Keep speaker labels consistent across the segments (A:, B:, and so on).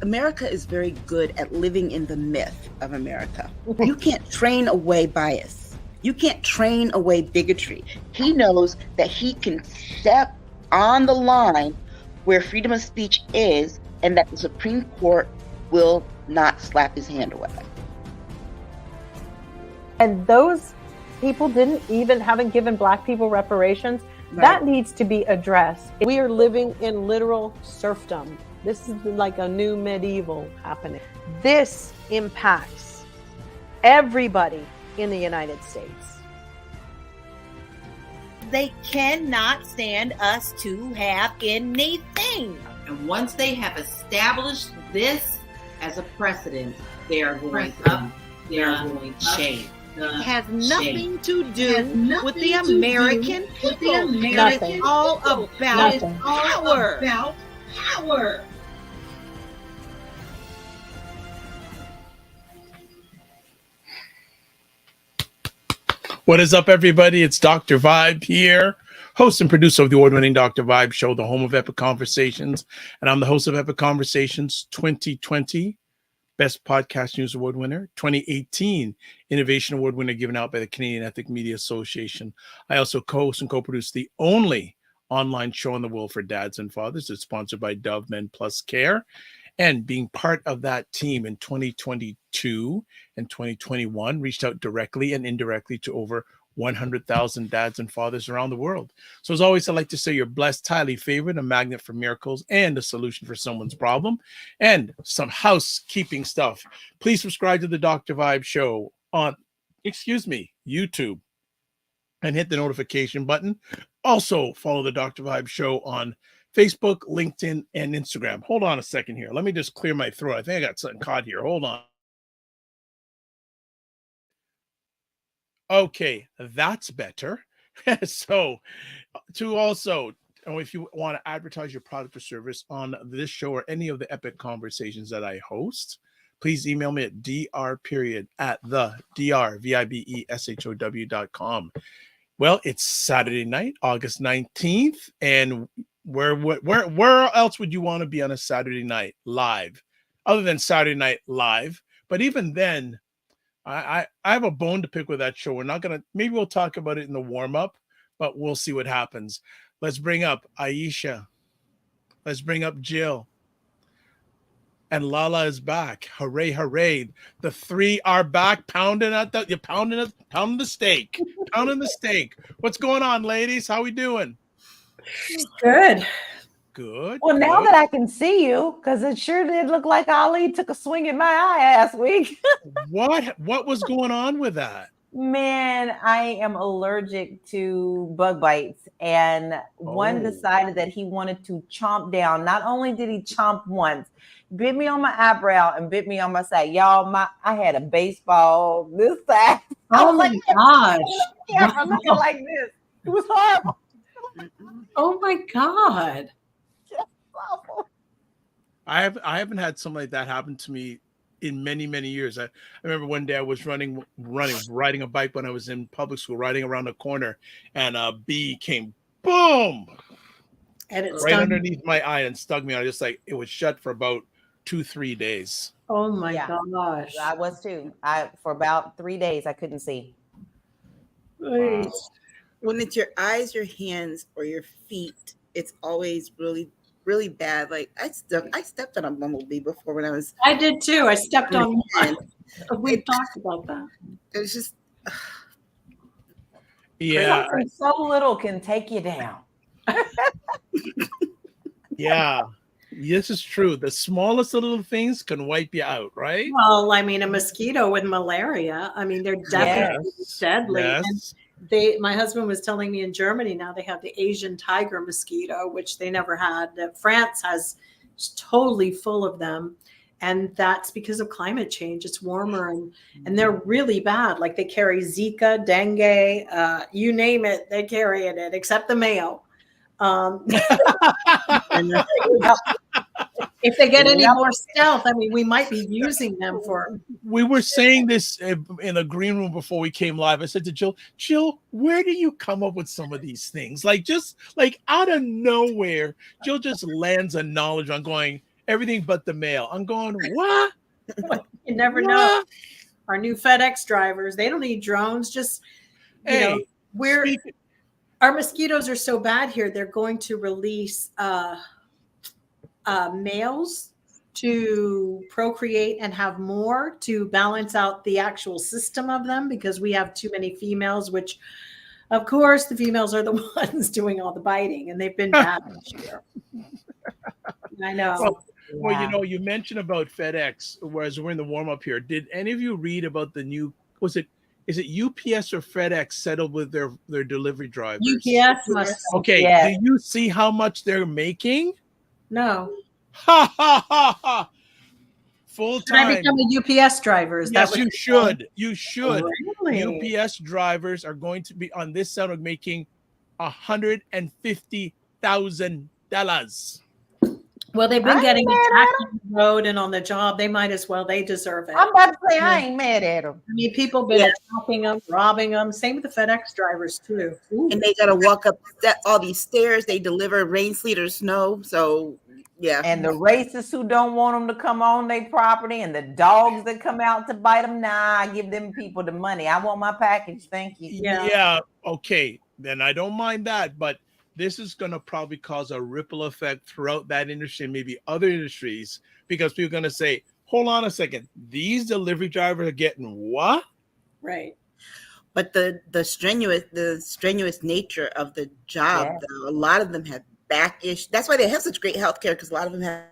A: America is very good at living in the myth of America. You can't train away bias. You can't train away bigotry. He knows that he can step on the line where freedom of speech is, and that the Supreme Court will not slap his hand away.
B: And those people haven't given Black people reparations. Right. That needs to be addressed. We are living in literal serfdom. This is like a new medieval happening. This impacts everybody in the United States.
C: They cannot stand us to have anything.
D: And once they have established this as a precedent, they are going to change.
C: It has nothing to do with the American people. It's all about power.
E: What is up, everybody? It's Dr. Vibe here, host and producer of the award-winning Dr. Vibe show, the home of Epic Conversations. And I'm the host of Epic Conversations 2020, Best Podcast News Award winner, 2018 Innovation Award winner given out by the Canadian Ethnic Media Association. I also co-host and co-produce the only online show in the world for dads and fathers. It's sponsored by Dove Men Plus Care. And being part of that team in 2022 and 2021, reached out directly and indirectly to over 100,000 dads and fathers around the world. So as always, I'd like to say you're blessed, highly favored, a magnet for miracles, and a solution for someone's problem, and some housekeeping stuff. Please subscribe to the Dr. Vibe show on, YouTube, and hit the notification button. Also, follow the Dr. Vibe show on Facebook, LinkedIn, and Instagram. Hold on a second here. Let me just clear my throat. I think I got something caught here. Hold on. Okay, that's better. So, if you want to advertise your product or service on this show or any of the Epic Conversations that I host, please email me at dr@vibeshow.com. Well, it's Saturday night, August 19th, and where else would you want to be on a Saturday night live, other than Saturday Night Live? But even then, I have a bone to pick with that show. We're not gonna. Maybe we'll talk about it in the warm up, but we'll see what happens. Let's bring up Aisha. Let's bring up Jill. And LaLa is back. Hooray, hooray. The three are back, pounding the steak. Pounding the steak. What's going on, ladies? How we doing?
B: Good.
E: Good.
B: Well, now that I can see you, because it sure did look like Ali took a swing at my eye last week.
E: What was going on with that?
B: Man, I am allergic to bug bites. And one decided that he wanted to chomp down. Not only did he chomp once, bit me on my eyebrow and bit me on my side. Y'all, I had a baseball this side.
F: Oh my gosh.
B: Yeah, I'm looking like this. It was horrible.
F: Oh my God.
E: I haven't had something like that happen to me in many, many years. I remember one day I was riding a bike when I was in public school, riding around a corner, and a bee came, boom,
F: and it
E: right underneath my eye and stung me. I just it was shut for about 2-3 days.
F: Oh my gosh.
B: I was too. For about 3 days I couldn't see.
A: Wow. When it's your eyes, your hands, or your feet, it's always really, really bad. Like I stepped on a bumblebee before when I was.
F: I did too. I stepped on one. We talked about that.
A: It was just.
E: Yeah.
B: Something so little can take you down.
E: Yeah. This is true. The smallest of little things can wipe you out, right?
F: Well, I mean, a mosquito with malaria. I mean, they're definitely deadly.
E: Yes.
F: And my husband was telling me in Germany now they have the Asian tiger mosquito, which they never had. France has totally full of them. And that's because of climate change. It's warmer and they're really bad. Like they carry Zika, dengue, you name it, they carry it, except the male. If they get any more stealth, I mean, we might be using them for.
E: We were saying this in a green room before we came live. I said to Jill, where do you come up with some of these things? Just out of nowhere, Jill just lands a knowledge on going, everything but the mail. I'm going, what?
F: You never know. Our new FedEx drivers, they don't need drones. Just, you know, our mosquitoes are so bad here. They're going to release males to procreate and have more to balance out the actual system of them, because we have too many females, which of course the females are the ones doing all the biting, and they've been bad this year. I know.
E: Well, you know, you mentioned about FedEx, whereas we're in the warm up here. Did any of you read about the new, is it UPS or FedEx settled with their delivery drivers?
F: UPS must.
E: Okay.
B: Yeah.
E: Do you see how much they're making?
F: No.
E: Ha ha ha ha. Full time.
F: Should I become a UPS driver? Is
E: yes,
F: that what
E: you should. You should.
F: Really?
E: UPS drivers are going to be on this sound making $150,000.
F: Well, they've been getting attacked on the road and on the job. They might as well. They deserve it.
G: I'm about to say I ain't mad at them.
F: I mean, people been attacking them, robbing them. Same with the FedEx drivers too. Ooh.
A: And they got to walk up all these stairs. They deliver rain, sleet, or snow. So, yeah.
G: And the racists who don't want them to come on their property, and the dogs that come out to bite them. Nah, I give them people the money. I want my package. Thank you.
E: Yeah. Okay. Then I don't mind that, but this is going to probably cause a ripple effect throughout that industry and maybe other industries, because people are going to say, hold on a second, these delivery drivers are getting what?
F: Right.
A: But the strenuous nature of the job, though, a lot of them have back issues. That's why they have such great health care, because a lot of them have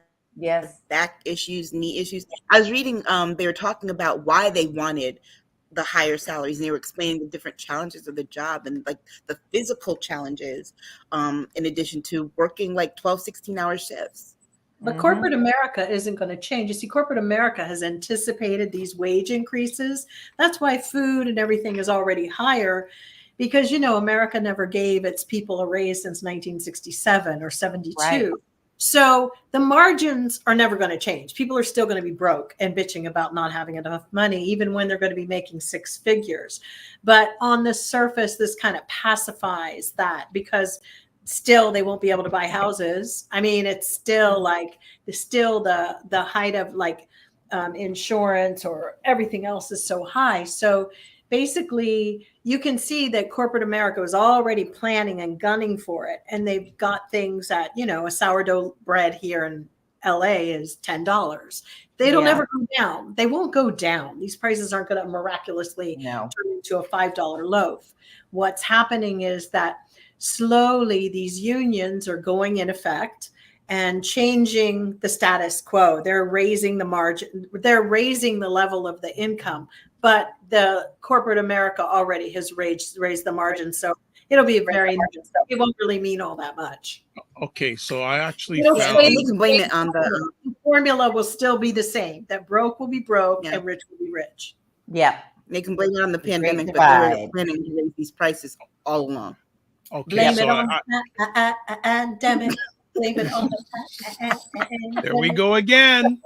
A: back issues, knee issues. I was reading, they were talking about why they wanted the higher salaries, and they were explaining the different challenges of the job and like the physical challenges, in addition to working like 12, 16-hour shifts.
F: But corporate America isn't going to change. You see, corporate America has anticipated these wage increases. That's why food and everything is already higher, because, you know, America never gave its people a raise since 1967 or 72. Right. So the margins are never going to change. People are still going to be broke and bitching about not having enough money, even when they're going to be making six figures. But on the surface, this kind of pacifies that, because still they won't be able to buy houses. I mean, it's still like the height of like insurance or everything else is so high. So basically, you can see that corporate America was already planning and gunning for it. And they've got things that, you know, a sourdough bread here in LA is $10. They'll never go down. They won't go down. These prices aren't going to miraculously turn into a $5 loaf. What's happening is that slowly these unions are going in effect and changing the status quo. They're raising the margin. They're raising the level of the income. But the corporate America already has raised the margin. So it'll be it won't really mean all that much.
E: Okay, so I actually
A: you can blame it on the
F: formula will still be the same. That broke will be broke and rich will be rich.
G: Yeah.
A: They can blame it on the pandemic, but they were planning to raise these prices all along.
E: Okay,
F: blame it on the pandemic. Blame it on the
E: there we go again.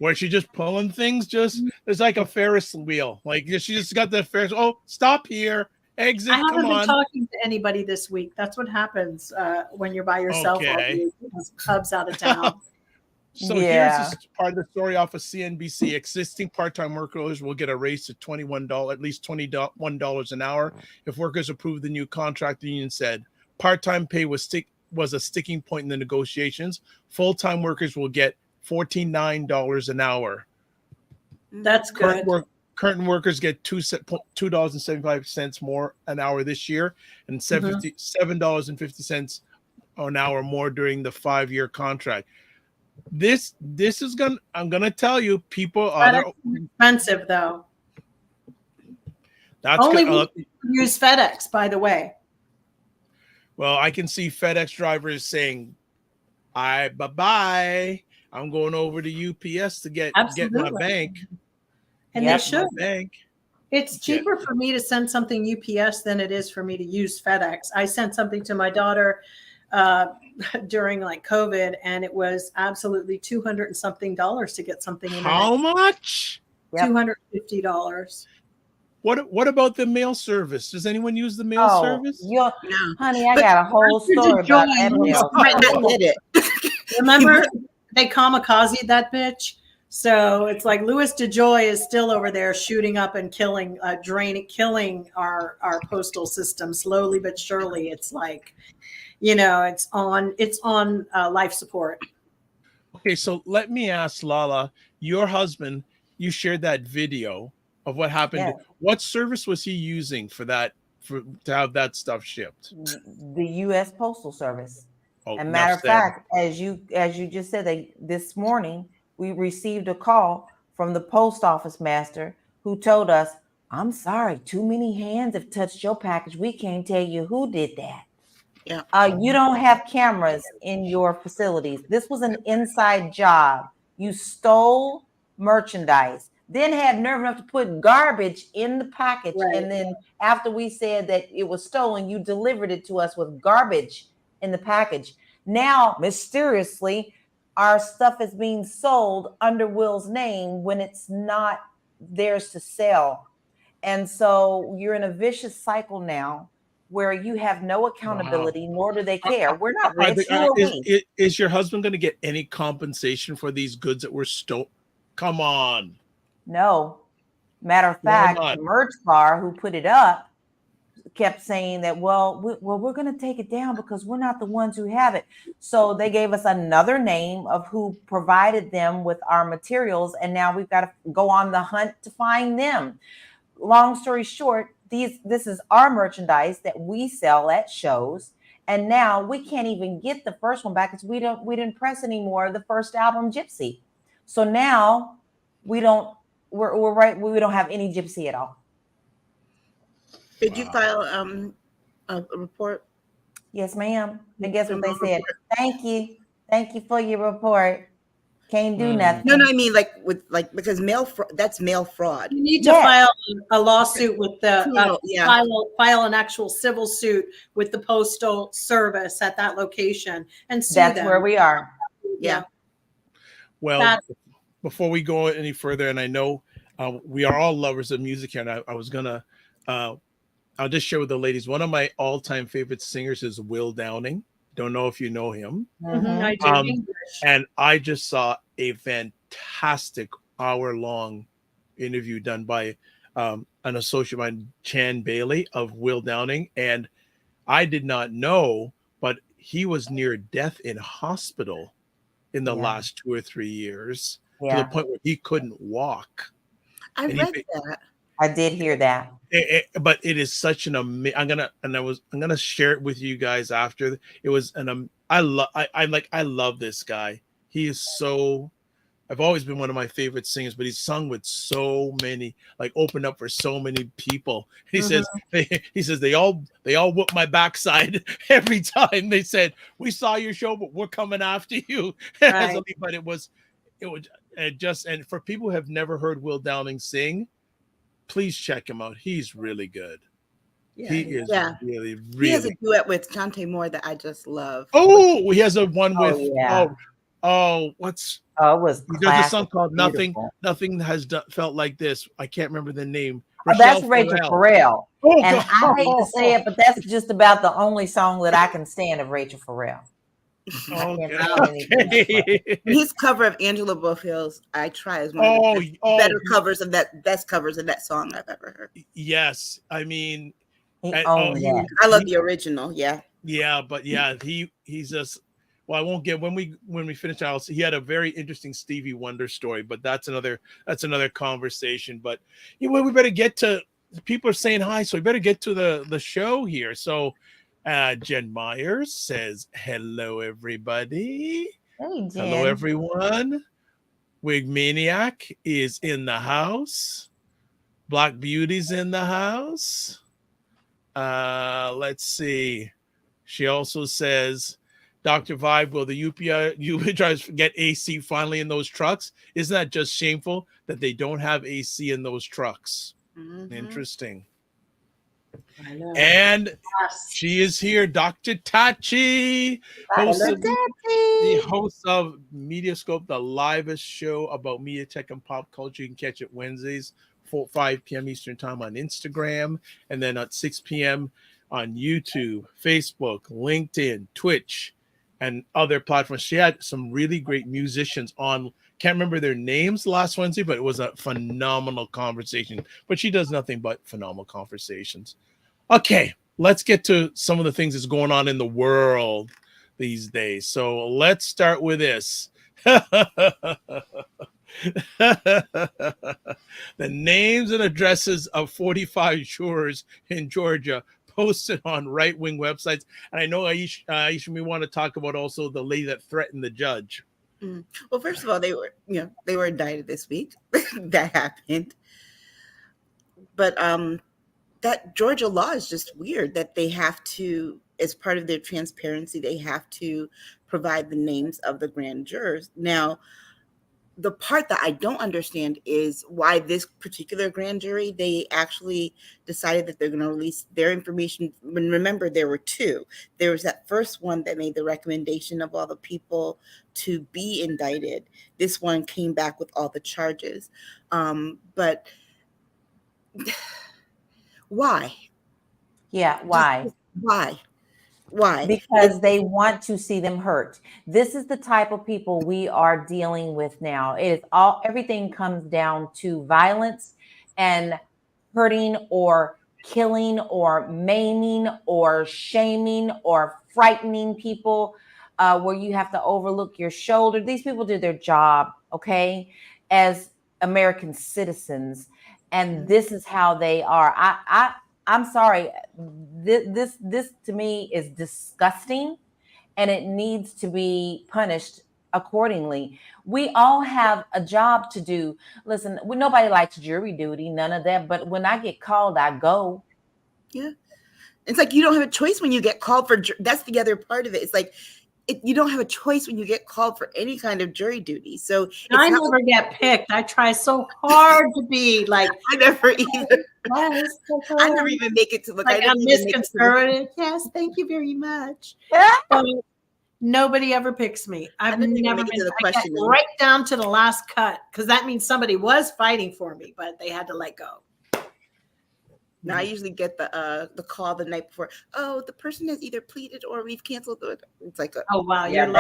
E: Where she's just pulling things, it's like a Ferris wheel. Like she just got the Ferris. Oh, stop here, exit.
F: I haven't
E: come
F: been
E: on.
F: talking to anybody this week. That's what happens when you're by yourself.
E: Okay.
F: Hubs out of town.
E: So here's part of the story off of CNBC. Existing part-time workers will get a raise to $21, at least $21 an hour. If workers approve the new contract, the union said part-time pay was a sticking point in the negotiations. Full-time workers will get $49 an hour.
F: That's good.
E: Current workers get $2.75 more an hour this year, and $7.50 an hour more during the 5-year contract. This is I'm gonna tell you, people are
F: expensive though.
E: That's
F: only use FedEx, by the way.
E: Well, I can see FedEx drivers saying, bye-bye. I'm going over to UPS to get my bank.
F: And they should.
E: Bank.
F: It's cheaper for me to send something UPS than it is for me to use FedEx. I sent something to my daughter during like COVID, and it was absolutely $200 and something to get something in.
E: How much?
F: $250.
E: What about the mail service? Does anyone use the mail service?
G: No. Honey, I got a whole story about that.
F: Remember, they kamikaze that bitch. So it's like Louis DeJoy is still over there shooting up and killing, killing our postal system slowly but surely. It's like, it's on life support.
E: Okay, so let me ask LaLa, your husband, you shared that video of what happened.
G: Yes.
E: What service was he using for that, to have that stuff shipped?
G: The U.S. Postal Service.
E: Oh,
G: And matter of fact, as you just said, this morning we received a call from the post office master who told us, "I'm sorry, too many hands have touched your package. We can't tell you who did that."
A: Yeah.
G: You don't have cameras in your facilities. This was an inside job. You stole merchandise, then had nerve enough to put garbage in the package.
F: Right.
G: And then after we said that it was stolen, you delivered it to us with garbage in the package. Now, mysteriously, our stuff is being sold under Will's name when it's not theirs to sell. And so you're in a vicious cycle now where you have no accountability, nor do they care. We're not rich.
E: Is your husband going to get any compensation for these goods that were stolen? Come on.
G: No. Matter of fact, the merch bar who put it up kept saying that, we're going to take it down because we're not the ones who have it. So they gave us another name of who provided them with our materials, and now we've got to go on the hunt to find them. Long story short, this is our merchandise that we sell at shows, and now we can't even get the first one back because we didn't press anymore the first album, Gypsy. So now we don't have any Gypsy at all.
A: Did you file a report?
G: Yes, ma'am. And guess what they said? Thank you for your report. Can't do nothing.
A: No, I mean because that's mail fraud.
F: You need to file a lawsuit with the file an actual civil suit with the postal service at that location and sue them.
G: That's where we are.
A: Yeah.
E: Well, before we go any further, and I know we are all lovers of music here, and I was gonna I'll just share with the ladies. One of my all-time favorite singers is Will Downing. Don't know if you know him.
F: I do.
E: And I just saw a fantastic hour-long interview done by an associate of mine, Chan Bailey, of Will Downing. And I did not know, but he was near death in hospital in the last 2 or 3 years to the point where he couldn't walk.
A: I read that.
G: I did hear that.
E: But it is such an amazing. I'm gonna share it with you guys after. It was I love this guy. He is so. I've always been one of my favorite singers, but he's sung with so many, opened up for so many people. He says they all whoop my backside every time. They said, "We saw your show, but we're coming after you."
F: Right.
E: But it was just, and for people who have never heard Will Downing sing, please check him out. He's really good.
A: Yeah,
E: he is really.
A: He has a duet with Chante Moore that I just love.
E: Oh, he has a one with.
G: It was.
E: He does a song called "Nothing." Nothing has felt like this. I can't remember the name.
G: That's Rachel Farrell. And I hate to say it, but that's just about the only song that I can stand of Rachel Farrell.
A: His cover of Angela Bofill's "I Try" is one of the better covers of best covers of that song I've ever heard.
E: Yes, I mean,
A: I love the original.
E: But he's just. Well, I won't get when we finish out. He had a very interesting Stevie Wonder story, but that's another conversation. But we better get to. People are saying hi, so we better get to the show here. So. Jen Myers says, "Hello, everybody."
G: Hey, Jen.
E: Hello, everyone. Wig Maniac is in the house. Black Beauty's in the house. Let's see. She also says, "Dr. Vibe, will the UPI drivers get AC finally in those trucks? Isn't that just shameful that they don't have AC in those trucks?" Mm-hmm. Interesting.
F: I know.
E: And she is here, Dr. Tachi, the host of Mediascope, the livest show about media, tech, and pop culture. You can catch it Wednesdays, 5 p.m. Eastern Time on Instagram, and then at 6 p.m. on YouTube, Facebook, LinkedIn, Twitch, and other platforms. She had some really great musicians on. Can't remember their names last Wednesday, but it was a phenomenal conversation. But she does nothing but phenomenal conversations. Okay, let's get to some of the things that's going on in the world these days. So let's start with this. The names and addresses of 45 jurors in Georgia posted on right-wing websites. And I know Aisha, we want to talk about also the lady that threatened the judge.
A: Well, first of all, they were indicted this week. That happened. But that Georgia law is just weird, that they have to, as part of their transparency, they have to provide the names of the grand jurors. Now, the part that I don't understand is why this particular grand jury, they actually decided that they're going to release their information. Remember, there were two. There was that first one that made the recommendation of all the people to be indicted. This one came back with all the charges. But why?
G: Yeah, why?
A: Why?
G: Because they want to see them hurt. This is the type of people we are dealing with now. It is everything comes down to violence and hurting or killing or maiming or shaming or frightening people, where you have to overlook your shoulder. These people do their job, okay, as American citizens, and this is how they are. I'm sorry. This to me is disgusting, and it needs to be punished accordingly. We all have a job to do. Listen, nobody likes jury duty, none of that. But when I get called, I go.
A: Yeah, it's like you don't have a choice when you get called for. That's the other part of it. It's like you don't have a choice when you get called for any kind of jury duty. So
F: I never get picked. I try so hard to be like.
A: I never either.
F: Yes,
A: I never even make it to look.
F: Like I'm Miss Conservative. Yes, thank you very much. Nobody ever picks me. I've never been to the question right down to the last cut, because that means somebody was fighting for me, but they had to let go.
A: Now I usually get the call the night before. Oh, the person has either pleaded or we've canceled. It's like,
F: oh wow,
A: you're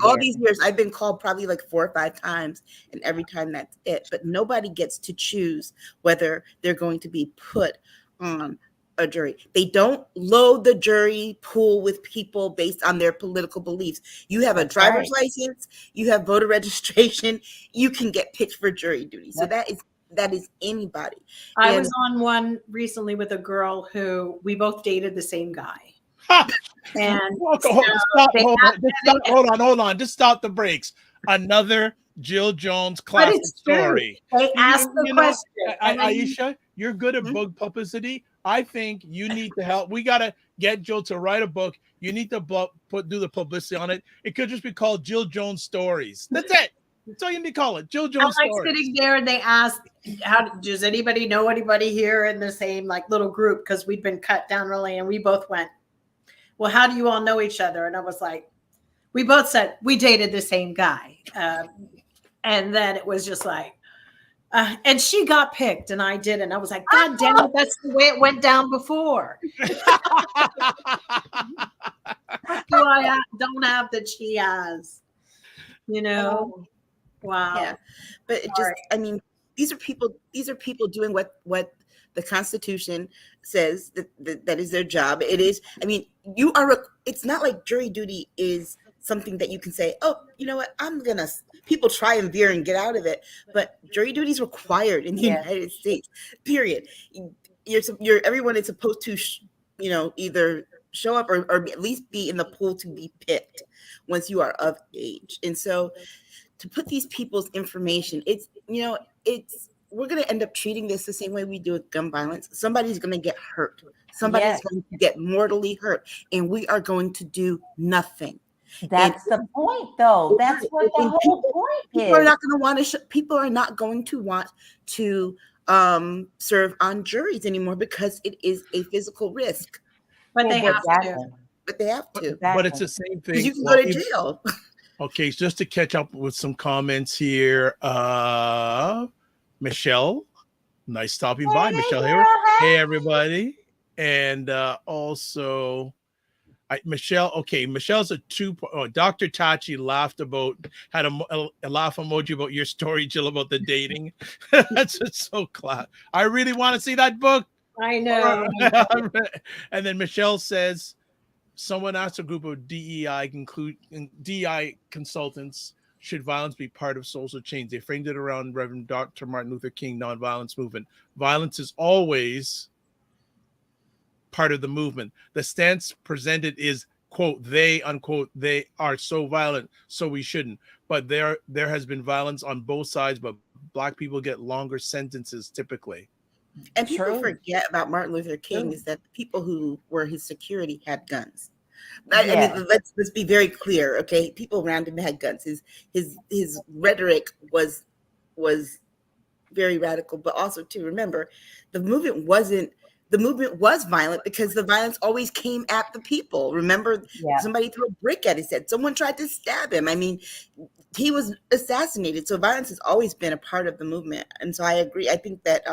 A: all these years I've been called probably like 4 or 5 times, and every time that's it. But nobody gets to choose whether they're going to be put on a jury. They don't load the jury pool with people based on their political beliefs. You have a driver's license, you have voter registration, you can get picked for jury duty. So that is anybody.
F: I was on one recently with a girl who we both dated the same guy. And
E: hold on. Just stop the brakes. Another Jill Jones classic story.
F: They asked the question.
E: Aisha, you're good at book publicity. I think you need to help. We got to get Jill to write a book. You need to do the publicity on it. It could just be called Jill Jones Stories. That's it. That's all you need to call it. Jill Jones
F: Stories. I'm like sitting there and they asked, does anybody know anybody here in the same like little group? Because we'd been cut down really, and we both went, well, how do you all know each other? And I was like, we both said we dated the same guy. And then it was just like, and she got picked and I didn't. I was like, God damn it, that's the way it went down before. I don't have that she has, you know? Wow.
A: Yeah. But it just, I mean, these are people doing what the Constitution says that is their job. It is, I mean, it's not like jury duty is something that you can say, oh, you know what, people try and veer and get out of it, but jury duty is required in the United States, period. Everyone is supposed to, either show up or at least be in the pool to be picked once you are of age. And so to put these people's information, we're going to end up treating this the same way we do with gun violence. Somebody's going to get hurt. Somebody's going to get mortally hurt, and we are going to do nothing.
G: That's the point, though. That's what the whole point is.
A: People are not going to want to serve on juries anymore because it is a physical risk.
F: But they have to.
E: But it's the same thing.
A: You can go to jail.
E: Okay, just to catch up with some comments here. Michelle, nice stopping by. Michelle here. Hey, everybody. And also Michelle's a Dr. Tachi had a laugh emoji about your story, Jill, about the dating. That's just so class. I really want to see that book.
F: I know.
E: And then Michelle says, someone asked a group of DEI consultants, should violence be part of social change? They framed it around Reverend Dr. Martin Luther King nonviolence movement. Violence is always part of the movement. The stance presented is, quote, they, unquote, they are so violent, so we shouldn't. But there has been violence on both sides, but Black people get longer sentences typically.
A: And people forget about Martin Luther King is that the people who were his security had guns. I mean, let's be very clear, okay? People around him had guns. His rhetoric was very radical, but also to remember, the movement was violent because the violence always came at the people. Remember, somebody threw a brick at his head. Someone tried to stab him. I mean, he was assassinated. So violence has always been a part of the movement. And so I agree. I think that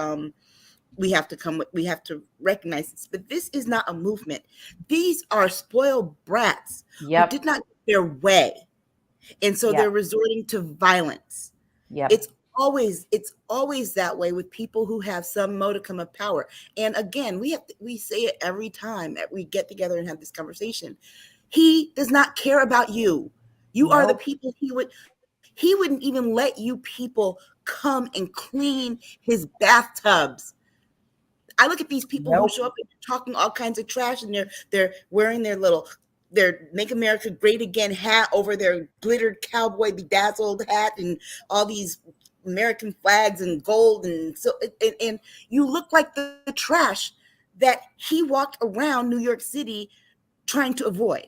A: we have to recognize this. But this is not a movement. These are spoiled brats who did not get their way. And so they're resorting to violence. It's always that way with people who have some modicum of power. And again, we say it every time that we get together and have this conversation. He does not care about you. You are the people he wouldn't even let you people come and clean his bathtubs. I look at these people who show up and talking all kinds of trash, and they're wearing their Make America Great Again hat over their glittered cowboy bedazzled hat and all these American flags and gold, and so and you look like the trash that he walked around New York City trying to avoid.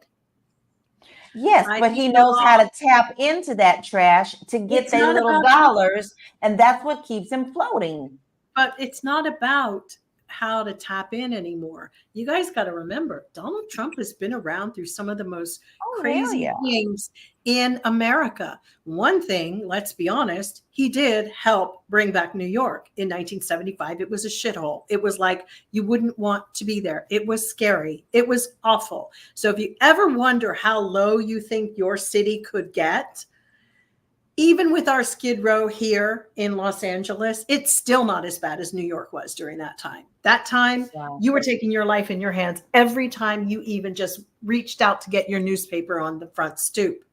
G: Yes, but he knows how to tap into that trash to get their little dollars, and that's what keeps him floating.
F: But it's not about how to tap in anymore. You guys got to remember, Donald Trump has been around through some of the most crazy things in America. One thing, let's be honest, he did help bring back New York in 1975. It was a shithole. It was like you wouldn't want to be there. It was scary. It was awful. So if you ever wonder how low you think your city could get, even with our Skid Row here in Los Angeles, it's still not as bad as New York was during that time. That time, you were taking your life in your hands every time you even just reached out to get your newspaper on the front stoop.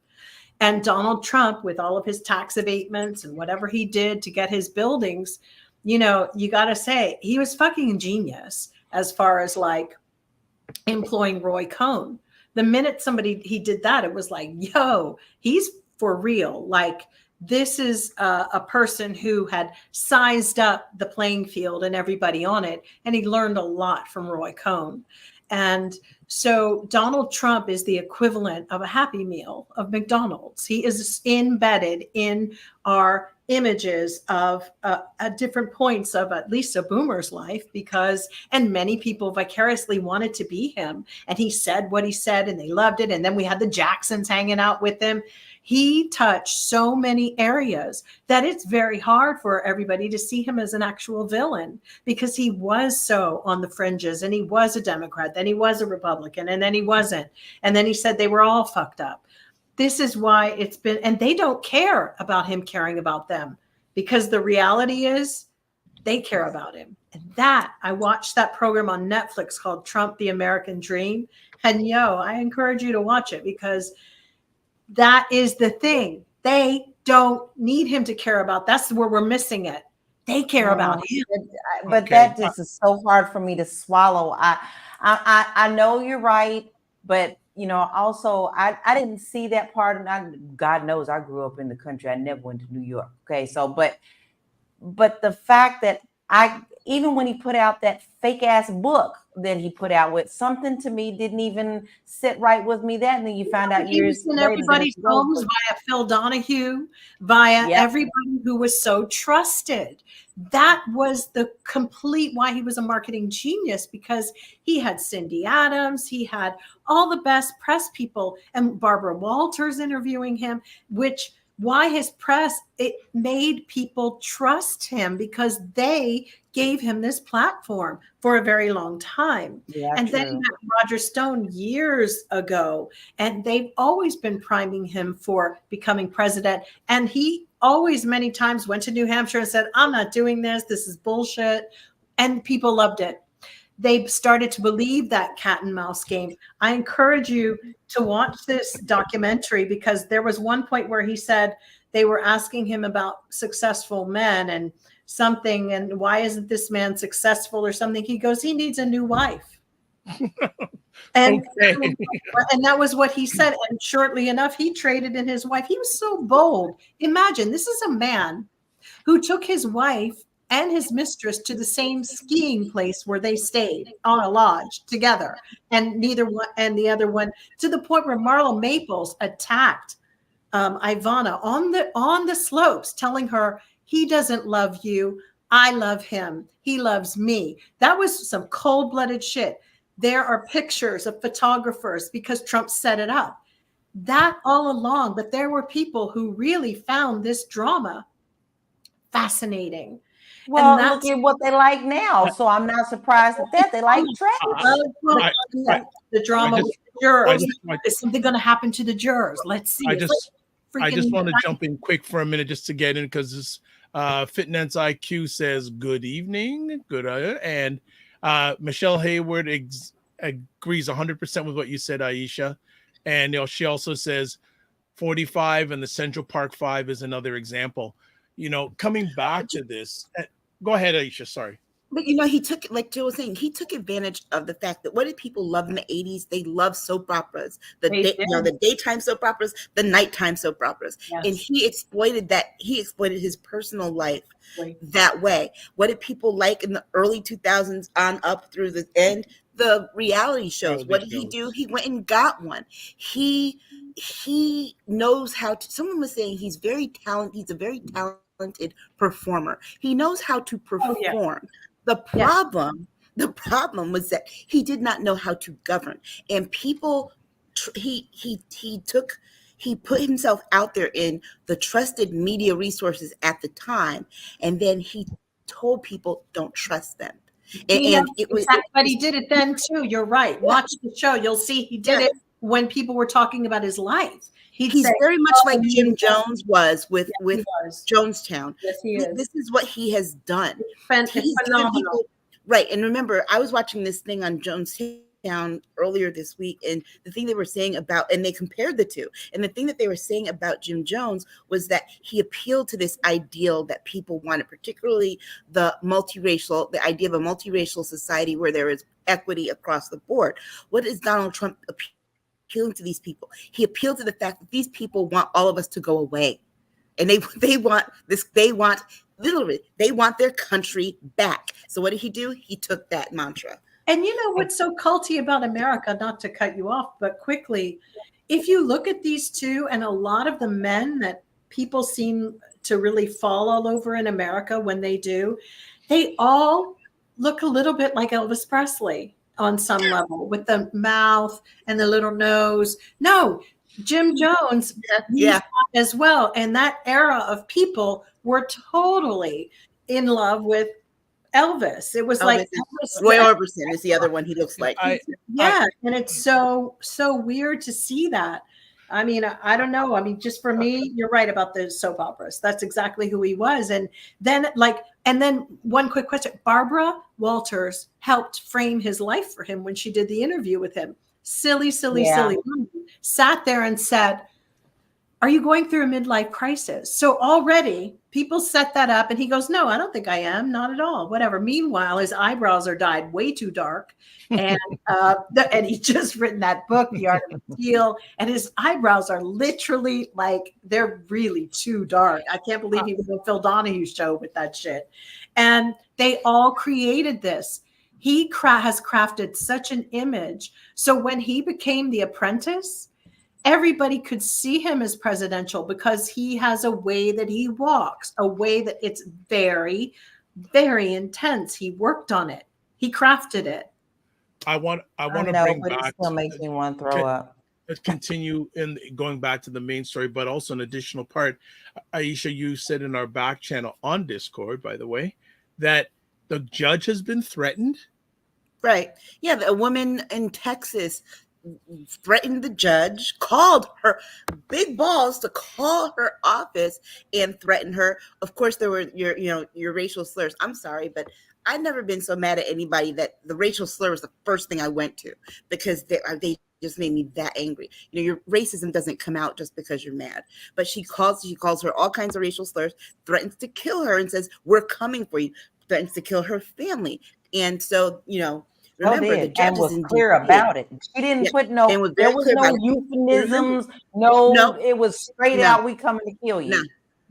F: And Donald Trump, with all of his tax abatements and whatever he did to get his buildings, you know, you got to say, he was fucking genius as far as like employing Roy Cohn. The minute he did that, it was like, yo, he's for real. Like, this is a person who had sized up the playing field and everybody on it. And he learned a lot from Roy Cohn. And so Donald Trump is the equivalent of a Happy Meal of McDonald's. He is embedded in our images of at different points of at least a boomer's life, and many people vicariously wanted to be him. And he said what he said and they loved it. And then we had the Jacksons hanging out with him. He touched so many areas that it's very hard for everybody to see him as an actual villain, because he was so on the fringes, and he was a Democrat, then he was a Republican, and then he wasn't. And then he said they were all fucked up. This is why it's been, and they don't care about him caring about them, because the reality is they care about him. And that, I watched that program on Netflix called Trump, the American Dream. And I encourage you to watch it, because that is the thing. They don't need him to care about. That's where we're missing it. They care about him.
G: But that just is so hard for me to swallow. I know you're right, but also I didn't see that part. And God knows I grew up in the country. I never went to New York. Okay, so but the fact that even when he put out that fake ass book that he put out with, something to me didn't even sit right with me. That, and then you found out years
F: in everybody's homes via Phil Donahue, via everybody who was so trusted. That was the complete why he was a marketing genius, because he had Cindy Adams, he had all the best press people, and Barbara Walters interviewing him, which Why his press? It made people trust him because they gave him this platform for a very long time.
G: Yeah,
F: and
G: true.
F: then you had Roger Stone years ago, and they've always been priming him for becoming president. And he always many times went to New Hampshire and said, I'm not doing this. This is bullshit. And people loved it. They started to believe that cat and mouse game. I encourage you to watch this documentary, because there was one point where he said they were asking him about successful men and something, and why isn't this man successful or something. He goes, he needs a new wife. And,
E: Okay.
F: and that was what he said. And shortly enough, he traded in his wife. He was so bold. Imagine, this is a man who took his wife and his mistress to the same skiing place where they stayed on a lodge together, and neither one and the other one, to the point where Marla Maples attacked Ivana on the slopes, telling her, he doesn't love you, I love him, he loves me. That was some cold-blooded shit. There are pictures of photographers, because Trump set it up. That all along, but there were people who really found this drama fascinating.
G: Well, look at what they like now. So I'm not surprised at that. They like tragedy.
F: The drama with the jurors. Is something going to happen to the jurors? Let's see.
E: I just want to jump in quick for a minute just to get in, because this Fitness IQ says good evening, and Michelle Hayward agrees 100% with what you said, Aisha, and she also says 45 and the Central Park 5 is another example. Coming back to this, go ahead, Aisha. Sorry.
A: But he took, like Jill was saying, he took advantage of the fact that what did people love in the 80s? They loved soap operas, the daytime soap operas, the nighttime soap operas. Yes. And he exploited that. He exploited his personal life that way. What did people like in the early 2000s on up through the end? The reality shows. What did he do? He went and got one. He knows how to. Someone was saying he's very talented. He's a very talented performer. He knows how to perform. Oh, yeah. The problem was that he did not know how to govern, and people. He put himself out there in the trusted media resources at the time, and then he told people don't trust them. And it was,
F: but he did it then too. You're right. Watch the show. You'll see he did it when people were talking about his life. He's
A: very much like Jim Jones was with Jonestown.
F: Yes, he is.
A: This is what he has done.
F: He's phenomenal.
A: Right. And remember, I was watching this thing on Jonestown earlier this week, and the thing they were saying about, and they compared the two, and the thing that they were saying about Jim Jones was that he appealed to this ideal that people wanted, particularly the idea of a multiracial society where there is equity across the board. What is Donald Trump appealing to these people? He appealed to the fact that these people want all of us to go away, and they want their country back. So what did he do? He took that mantra.
F: And what's so culty about America, not to cut you off, but quickly, if you look at these two, and a lot of the men that people seem to really fall all over in America when they do, they all look a little bit like Elvis Presley on some level, with the mouth and the little nose. No, Jim Jones as well. And that era of people were totally in love with Elvis. It was like Elvis.
A: Roy Orbison is the other one he looks like.
F: And it's so weird to see that. I mean, I don't know. I mean, just for me, you're right about the soap operas. That's exactly who he was. And then one quick question. Barbara Walters helped frame his life for him when she did the interview with him. Silly woman. Sat there and said, are you going through a midlife crisis? So already people set that up, and he goes, no, I don't think I am. Not at all. Whatever. Meanwhile, his eyebrows are dyed way too dark. And and he's just written that book, The Art of Steel, and his eyebrows are literally they're really too dark. I can't believe he was on Phil Donahue's show with that shit. And they all created this. He has crafted such an image. So when he became The Apprentice, everybody could see him as presidential because he has a way that he walks, a way that it's very, very intense. He worked on it. He crafted it.
E: I want to bring back.
G: It still makes me want to throw up.
E: let's continue in going back to the main story, but also an additional part. Aisha, you said in our back channel on Discord, by the way, that the judge has been threatened.
A: Right. Yeah, a woman in Texas threatened the judge, called her big balls to call her office and threaten her. Of course, there were your racial slurs. I'm sorry, but I've never been so mad at anybody that the racial slur was the first thing I went to, because they just made me that angry. Your racism doesn't come out just because you're mad. But she calls her all kinds of racial slurs, threatens to kill her, and says, "We're coming for you," threatens to kill her family. And so, remember, the judge
G: was clear about it. She didn't put there was no euphemisms. No, it was straight out, "We coming to kill you."
A: No.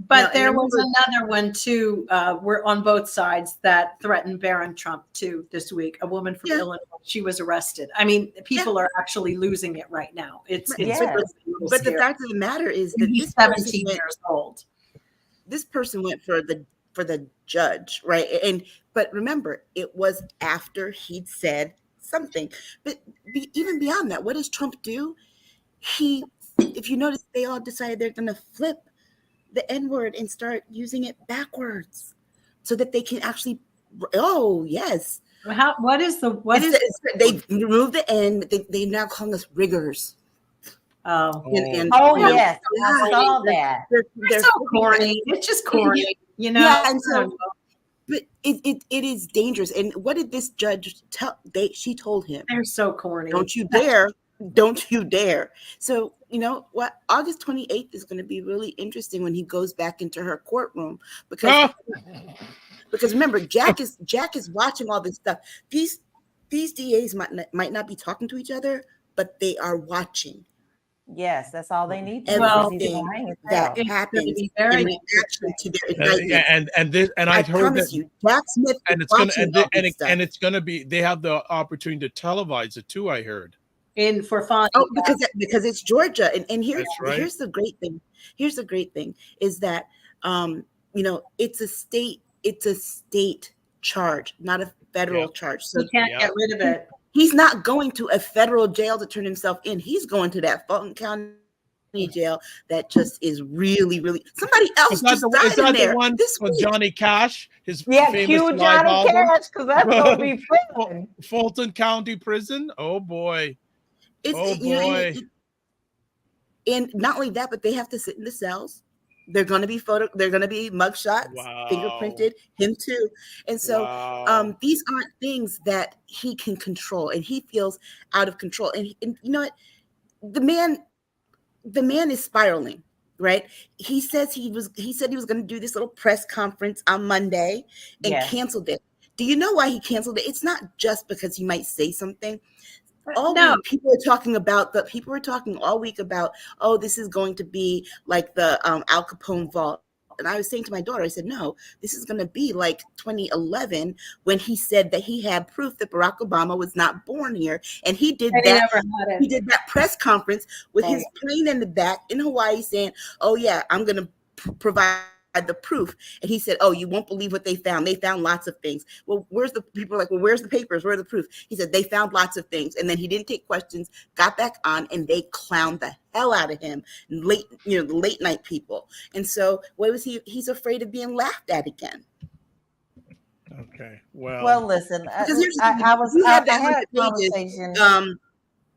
F: But there was another one too. We're on both sides that threatened Barron Trump too this week. A woman from Illinois. She was arrested. I mean, people are actually losing it right now. It's
A: but the fact of the matter is that
F: he's 17 years old.
A: This person went for the judge, right? But remember, it was after he'd said something. But even beyond that, what does Trump do? If you notice, they all decided they're going to flip the N-word and start using it backwards so that they can actually, yes.
F: What is they
A: removed the N, they now call us riggers.
F: Oh,
G: yes, I saw that.
F: They're so corny. It's just corny,
A: Yeah, and so, but it is dangerous. And what did this judge tell? She told him,
F: "They're so corny.
A: Don't you dare! Don't you dare!" So you know what? August 28th is going to be really interesting when he goes back into her courtroom because remember, Jack is watching all this stuff. These DAs might not be talking to each other, but they are watching.
G: Yes, that's all they need to
A: everything that happens in reaction to their indictment.
E: And I heard that
A: Jack Smith,
E: and it's gonna be. They have the opportunity to televise it too. I heard.
F: For fun.
A: Oh, because it's Georgia, and here's the great thing. Here's the great thing is that it's a state charge, not a federal charge. So
F: you can't get rid of it.
A: He's not going to a federal jail to turn himself in. He's going to that Fulton County jail that just is really, really. Somebody else just died in there.
E: The one with Johnny Cash, his famous
G: cue Johnny Cash, because that's gonna be fun.
E: Fulton County Prison. Oh boy.
A: And not only that, but they have to sit in the cells. They're going to be they're going to be mugshots, fingerprinted, him too. And so these aren't things that he can control, and he feels out of control. And you know what? The man is spiraling, right? He said he was going to do this little press conference on Monday and canceled it. Do you know why he canceled it? It's not just because he might say something. People were talking all week about, this is going to be like the Al Capone vault. And I was saying to my daughter, I said, no, this is going to be like 2011 when he said that he had proof that Barack Obama was not born here. And he did that. He did that press conference with his plane in the back in Hawaii saying, I'm going to provide the proof. And he said, you won't believe what they found. They found lots of things. Well, where's the papers? Where are the proof? He said, they found lots of things. And then he didn't take questions, got back on, and they clowned the hell out of him. The late night people. And so what was he? He's afraid of being laughed at again.
E: Okay.
G: Well, listen, I had a conversation.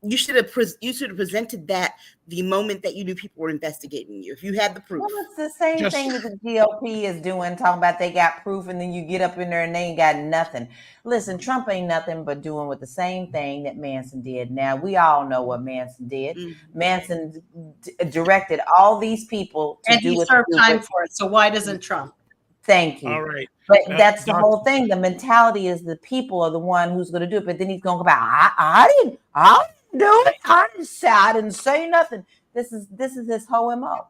A: You should have presented that the moment that you knew people were investigating you. If you had the proof.
G: Well, it's the same thing that the GOP is doing, talking about they got proof, and then you get up in there and they ain't got nothing. Listen, Trump ain't nothing but doing with the same thing that Manson did. Now, we all know what Manson did. Mm-hmm. Manson directed all these people to do what
F: he served time for it. So why doesn't Trump?
G: Thank you.
E: All right.
G: But that's the whole thing. The mentality is the people are the one who's going to do it. But then he's going to go back. I didn't do it. I didn't say nothing. This is his whole MO.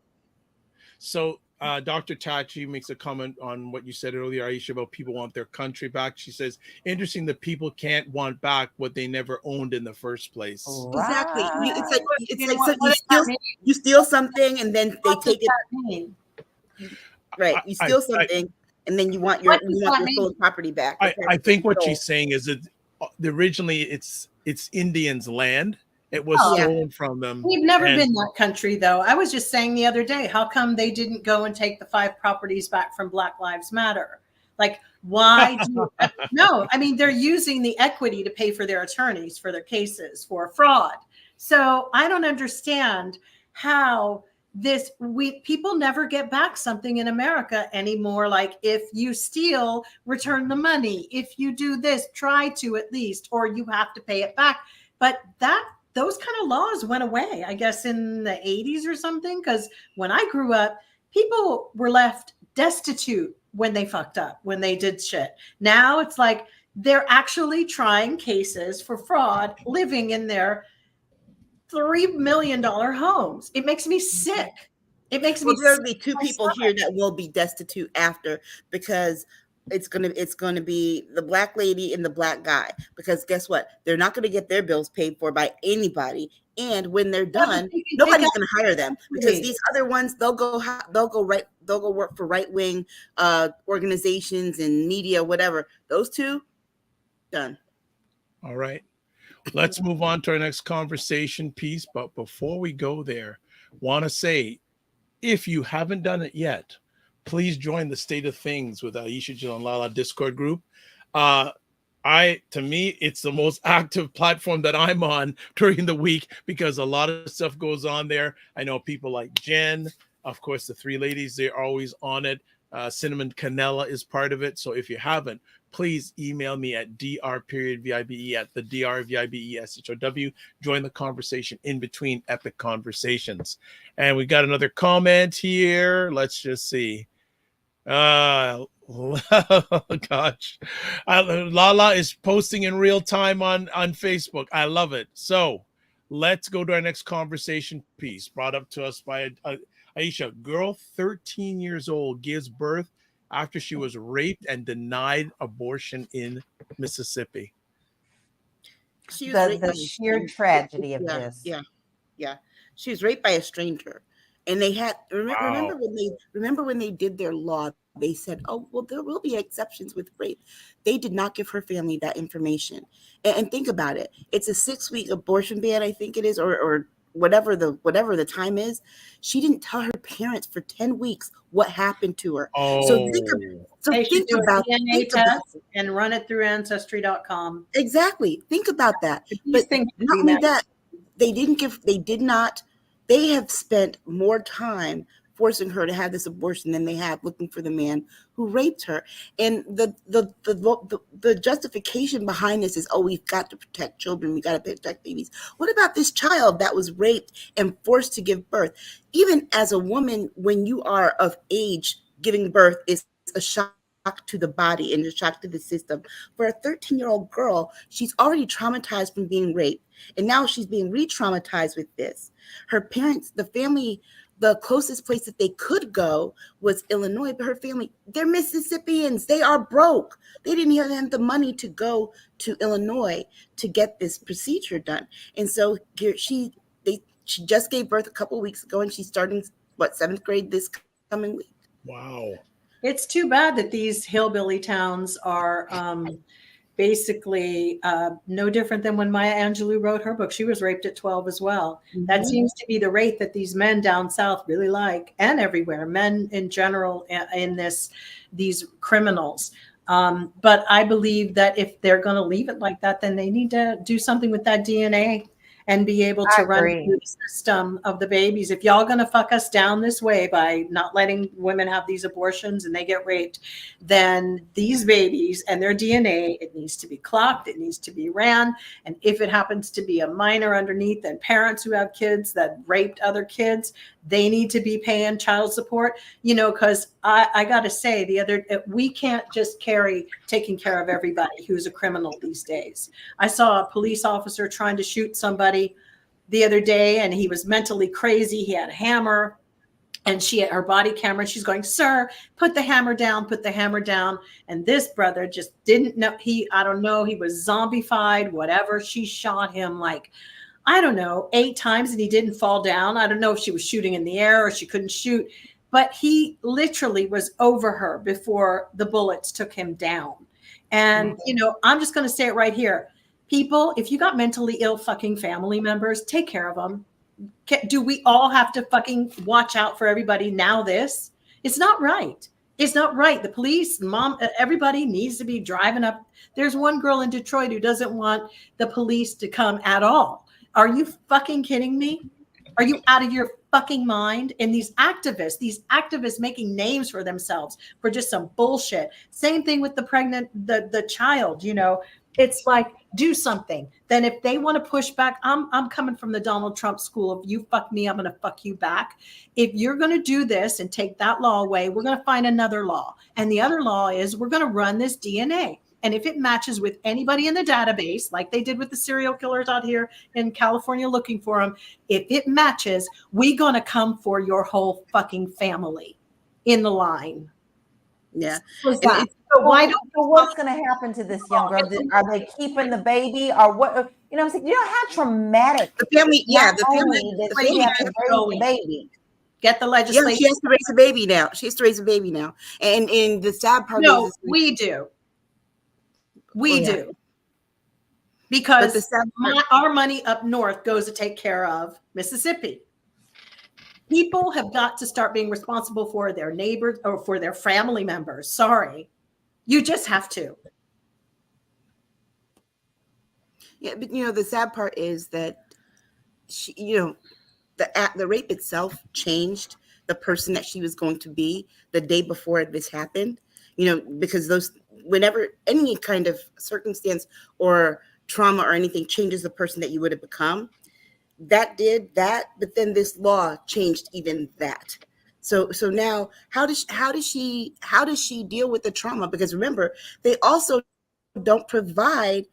E: So Dr. Tachi makes a comment on what you said earlier, Aisha, about people want their country back. She says, interesting that people can't want back what they never owned in the first place.
A: Exactly. It's like you steal something and then they take it. Right. You steal something and then you want your stolen property back.
E: I think what she's saying is that originally it's Indians' land, It was stolen from them.
F: We've never been that country, though. I was just saying the other day, how come they didn't go and take the 5 properties back from Black Lives Matter? Like, why? No, I mean, they're using the equity to pay for their attorneys for their cases for fraud. So I don't understand how people never get back something in America anymore. Like, if you steal, return the money. If you do this, try to at least, or you have to pay it back. But those kind of laws went away, I guess, in the 80s or something. Because when I grew up, people were left destitute when they fucked up, when they did shit. Now it's like they're actually trying cases for fraud, living in their $3 million homes. It makes me sick. It makes me.
A: There'll be 2 people here that will be destitute after, because it's gonna be the black lady and the black guy, because guess what? They're not gonna get their bills paid for by anybody, and when they're done, nobody's gonna hire them, because these other ones, they'll go work for right-wing organizations and media, whatever. Those 2, done.
E: All right. Let's move on to our next conversation piece. But before we go there, want to say, if you haven't done it yet, please join the State of Things with Aisha, Jill, and LaLa Discord group. To me, it's the most active platform that I'm on during the week, because a lot of stuff goes on there. I know people like Jen, of course, the 3 ladies, they're always on it. Cinnamon Canella is part of it. So if you haven't, please email me at dr.vibe at the drvibeshow. Join the conversation in between epic conversations. And we got another comment here. Let's just see. Gosh. LaLa is posting in real time on Facebook. I love it. So let's go to our next conversation piece, brought up to us by Aisha. Girl 13 years old gives birth after she was raped and denied abortion in Mississippi.
G: The sheer tragedy of this.
A: Yeah. She was raped by a stranger. And they had remember when they did their law, they said, oh, well, there will be exceptions with rape. They did not give her family that information. And think about it. It's a 6-week abortion ban, I think it is, or whatever the time is. She didn't tell her parents for 10 weeks what happened to her.
E: Oh.
A: So think about
F: and run it through ancestry.com.
A: Exactly. Think about that. But not only that, they have spent more time forcing her to have this abortion than they have looking for the man who raped her. And the justification behind this is, oh, we've got to protect children. We got to protect babies. What about this child that was raped and forced to give birth? Even as a woman, when you are of age, giving birth is a shock to the body and a shock to the system. For a 13-year-old girl, she's already traumatized from being raped. And now she's being re-traumatized with this. Her parents, the family, the closest place that they could go was Illinois, but her family, they're Mississippians. They are broke. They didn't even have the money to go to Illinois to get this procedure done. And so she just gave birth a couple of weeks ago, and she's starting, 7th grade this coming week.
E: Wow.
F: It's too bad that these hillbilly towns are basically no different than when Maya Angelou wrote her book. She was raped at 12 as well. Mm-hmm. That seems to be the rate that these men down south really like, and everywhere, men in general in these criminals. But I believe that if they're going to leave it like that, then they need to do something with that DNA and be able to run through the system of the babies. If y'all gonna fuck us down this way by not letting women have these abortions and they get raped, then these babies and their DNA, it needs to be clocked, it needs to be ran. And if it happens to be a minor underneath, and parents who have kids that raped other kids, they need to be paying child support, because I gotta say, we can't just taking care of everybody who's a criminal these days. I saw a police officer trying to shoot somebody the other day, and he was mentally crazy. He had a hammer, and she had her body camera. She's going, "Sir, put the hammer down, put the hammer down." And this brother just didn't know. I don't know. He was zombified, whatever. She shot him 8 times, and he didn't fall down. I don't know if she was shooting in the air or she couldn't shoot, but he literally was over her before the bullets took him down. And, I'm just going to say it right here. People, if you got mentally ill fucking family members, take care of them. Do we all have to fucking watch out for everybody now? It's not right. It's not right. The police, mom, everybody needs to be driving up. There's one girl in Detroit who doesn't want the police to come at all. Are you fucking kidding me? Are you out of your fucking mind? And these activists making names for themselves for just some bullshit. Same thing with the child, you know, it's like, do something. Then if they want to push back, I'm coming from the Donald Trump school of you fuck me, I'm going to fuck you back. If you're going to do this and take that law away, we're going to find another law. And the other law is we're going to run this DNA. And if it matches with anybody in the database, like they did with the serial killers out here in California looking for them, if it matches, we're going to come for your whole fucking family in the line.
A: Yeah.
F: So
G: what's going to happen to this young girl? Are they keeping the baby or what? You know what I'm saying? You know how traumatic
A: the family,
G: the family has to raise the baby.
F: Get the legislation.
A: Yeah, she has to raise a baby now. She has to raise a baby now. And the sad part is
F: we do. We do. Because our money up north goes to take care of Mississippi. People have got to start being responsible for their neighbors or for their family members. Sorry. You just have to.
A: Yeah, but you know, the sad part is that she, you know, the rape itself changed the person that she was going to be the day before this happened. You know, because whenever any kind of circumstance or trauma or anything changes the person that you would have become, that did that, but then this law changed even that. So now how does she deal with the trauma? Because remember, they also don't provide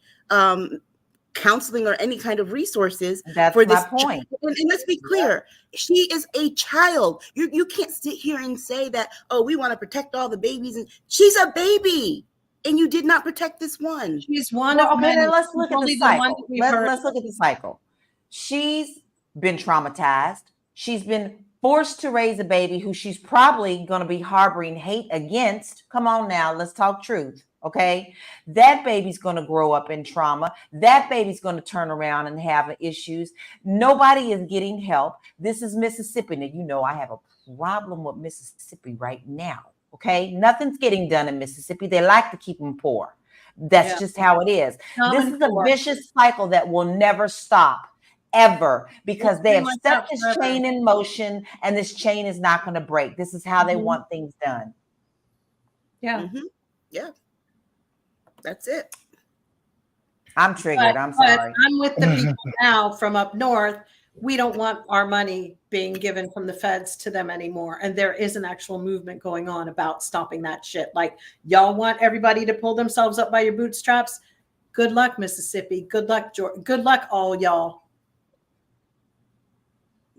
A: counseling or any kind of resources.
G: That's
A: for this
G: my point.
A: And let's be clear, she is a child. You can't sit here and say that, oh, we want to protect all the babies, and she's a baby. And you did not protect this one.
F: She's one of
G: many.
F: Then
G: let's look at the cycle. Let's look at the cycle. She's been traumatized. She's been forced to raise a baby who she's probably going to be harboring hate against. Come on now, let's talk truth. Okay. That baby's going to grow up in trauma. That baby's going to turn around and have issues. Nobody is getting help. This is Mississippi. Now, you know, I have a problem with Mississippi right now. Okay. Nothing's getting done in Mississippi. They like to keep them poor. That's just how it is. This is a vicious cycle that will never stop. Ever, because they have set this chain in motion and this chain is not going to break. This is how they want things done.
F: Yeah.
A: Mm-hmm. Yeah. That's it.
G: I'm triggered. I'm sorry.
F: I'm with the people now from up north. We don't want our money being given from the feds to them anymore. And there is an actual movement going on about stopping that shit. Like, y'all want everybody to pull themselves up by your bootstraps? Good luck, Mississippi. Good luck, Georgia. Good luck, all y'all.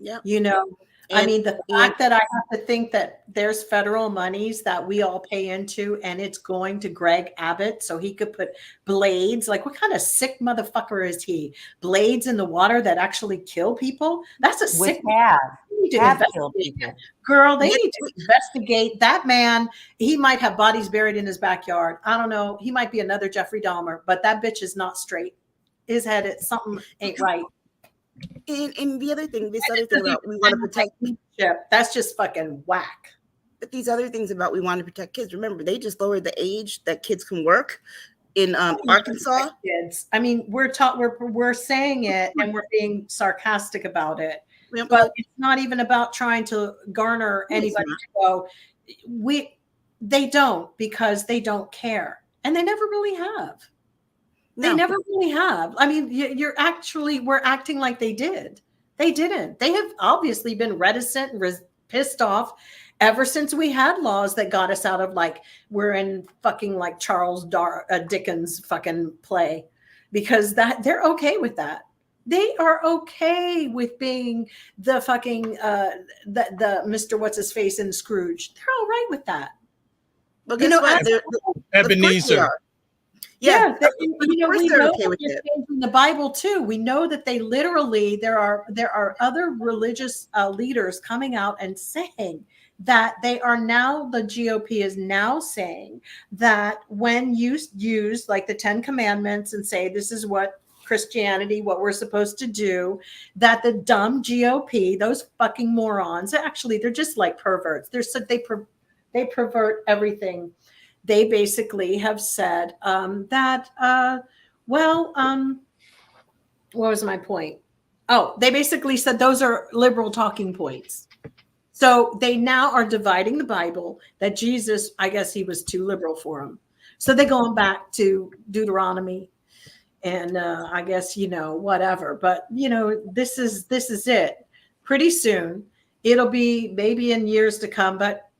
A: Yeah.
F: You know, I mean, the fact that I have to think that there's federal monies that we all pay into and it's going to Greg Abbott so he could put blades, like what kind of sick motherfucker is he? Blades in the water that actually kill people? That's a sick man. Girl, they need to investigate that man. He might have bodies buried in his backyard. I don't know. He might be another Jeffrey Dahmer, but that bitch is not straight. His head, something ain't right.
A: And the other thing, about we want to protect,
F: that's just fucking whack.
A: But these other things about we want to protect kids, remember, they just lowered the age that kids can work in Arkansas.
F: Kids. I mean, we're saying it and we're being sarcastic about it, but it's not even about trying to garner anybody to go. They don't, because they don't care, and they never really have. They never really have. I mean, we're acting like they did. They didn't. They have obviously been reticent and pissed off ever since we had laws that got us out of, like, we're in fucking like Charles Dickens fucking play, because they're okay with that. They are okay with being the fucking the Mr. What's his face in Scrooge. They're all right with that.
A: But you know what?
E: Ebenezer.
F: Yeah, we know that they're changing the Bible too. We know that they literally, there are other religious leaders coming out and saying that they are now, the GOP is now saying that when you use like the 10 Commandments and say this is what Christianity, what we're supposed to do, that the dumb GOP, those fucking morons, actually, they're just like perverts. They pervert everything. They basically have said what was my point? Oh, they basically said those are liberal talking points. So they now are dividing the Bible, that Jesus, I guess he was too liberal for them. So they're going back to Deuteronomy and I guess, whatever. But, this is it. Pretty soon, it'll be maybe in years to come, but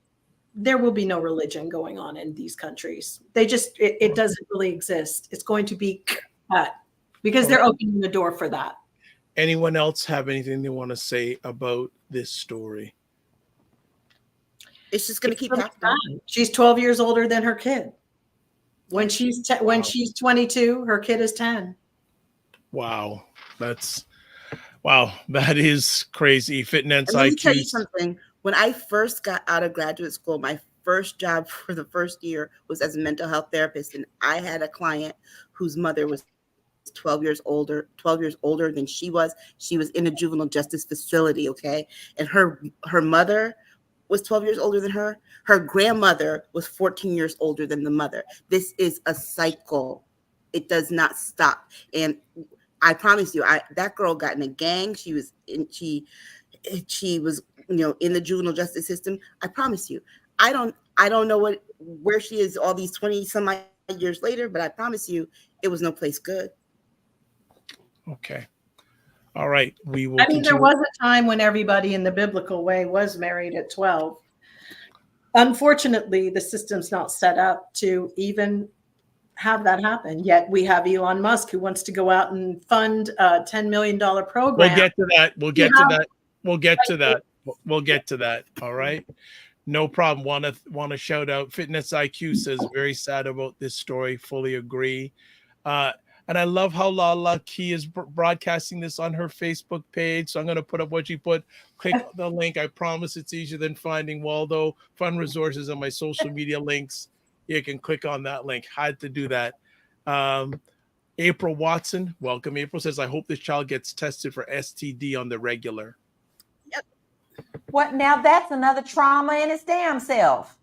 F: there will be no religion going on in these countries. It doesn't really exist. It's going to be cut because they're opening the door for that.
E: Anyone else have anything they want to say about this story?
A: It's just going to keep happening.
F: She's 12 years older than her kid. When she's 22, her kid is 10.
E: Wow, that is crazy. Fitness
A: Let me
E: IQ.
A: tell you something. When I first got out of graduate school, my first job for the first year was as a mental health therapist, and I had a client whose mother was 12 years older than she was. She was in a juvenile justice facility, okay? And her mother was 12 years older than her. Her grandmother was 14 years older than the mother. This is a cycle. It does not stop. And I promise you, that girl got in a gang. She was in the juvenile justice system. I promise you. I don't know where she is all these 20 some odd years later, but I promise you it was no place good.
E: Okay. All right. We will.
F: There was a time when everybody in the biblical way was married at 12. Unfortunately, the system's not set up to even have that happen. Yet we have Elon Musk who wants to go out and fund a $10 million program.
E: We'll get to that. We'll get to that. All right. No problem. Want to shout out Fitness IQ says very sad about this story. Fully agree. And I love how LaLa Key is broadcasting this on her Facebook page. So I'm going to put up what she put. Click the link. I promise it's easier than finding Waldo. Fun resources on my social media links. You can click on that link. Had to do that. April Watson, welcome. April says, I hope this child gets tested for STD on the regular.
G: Yep. What? Now that's another trauma in its damn self.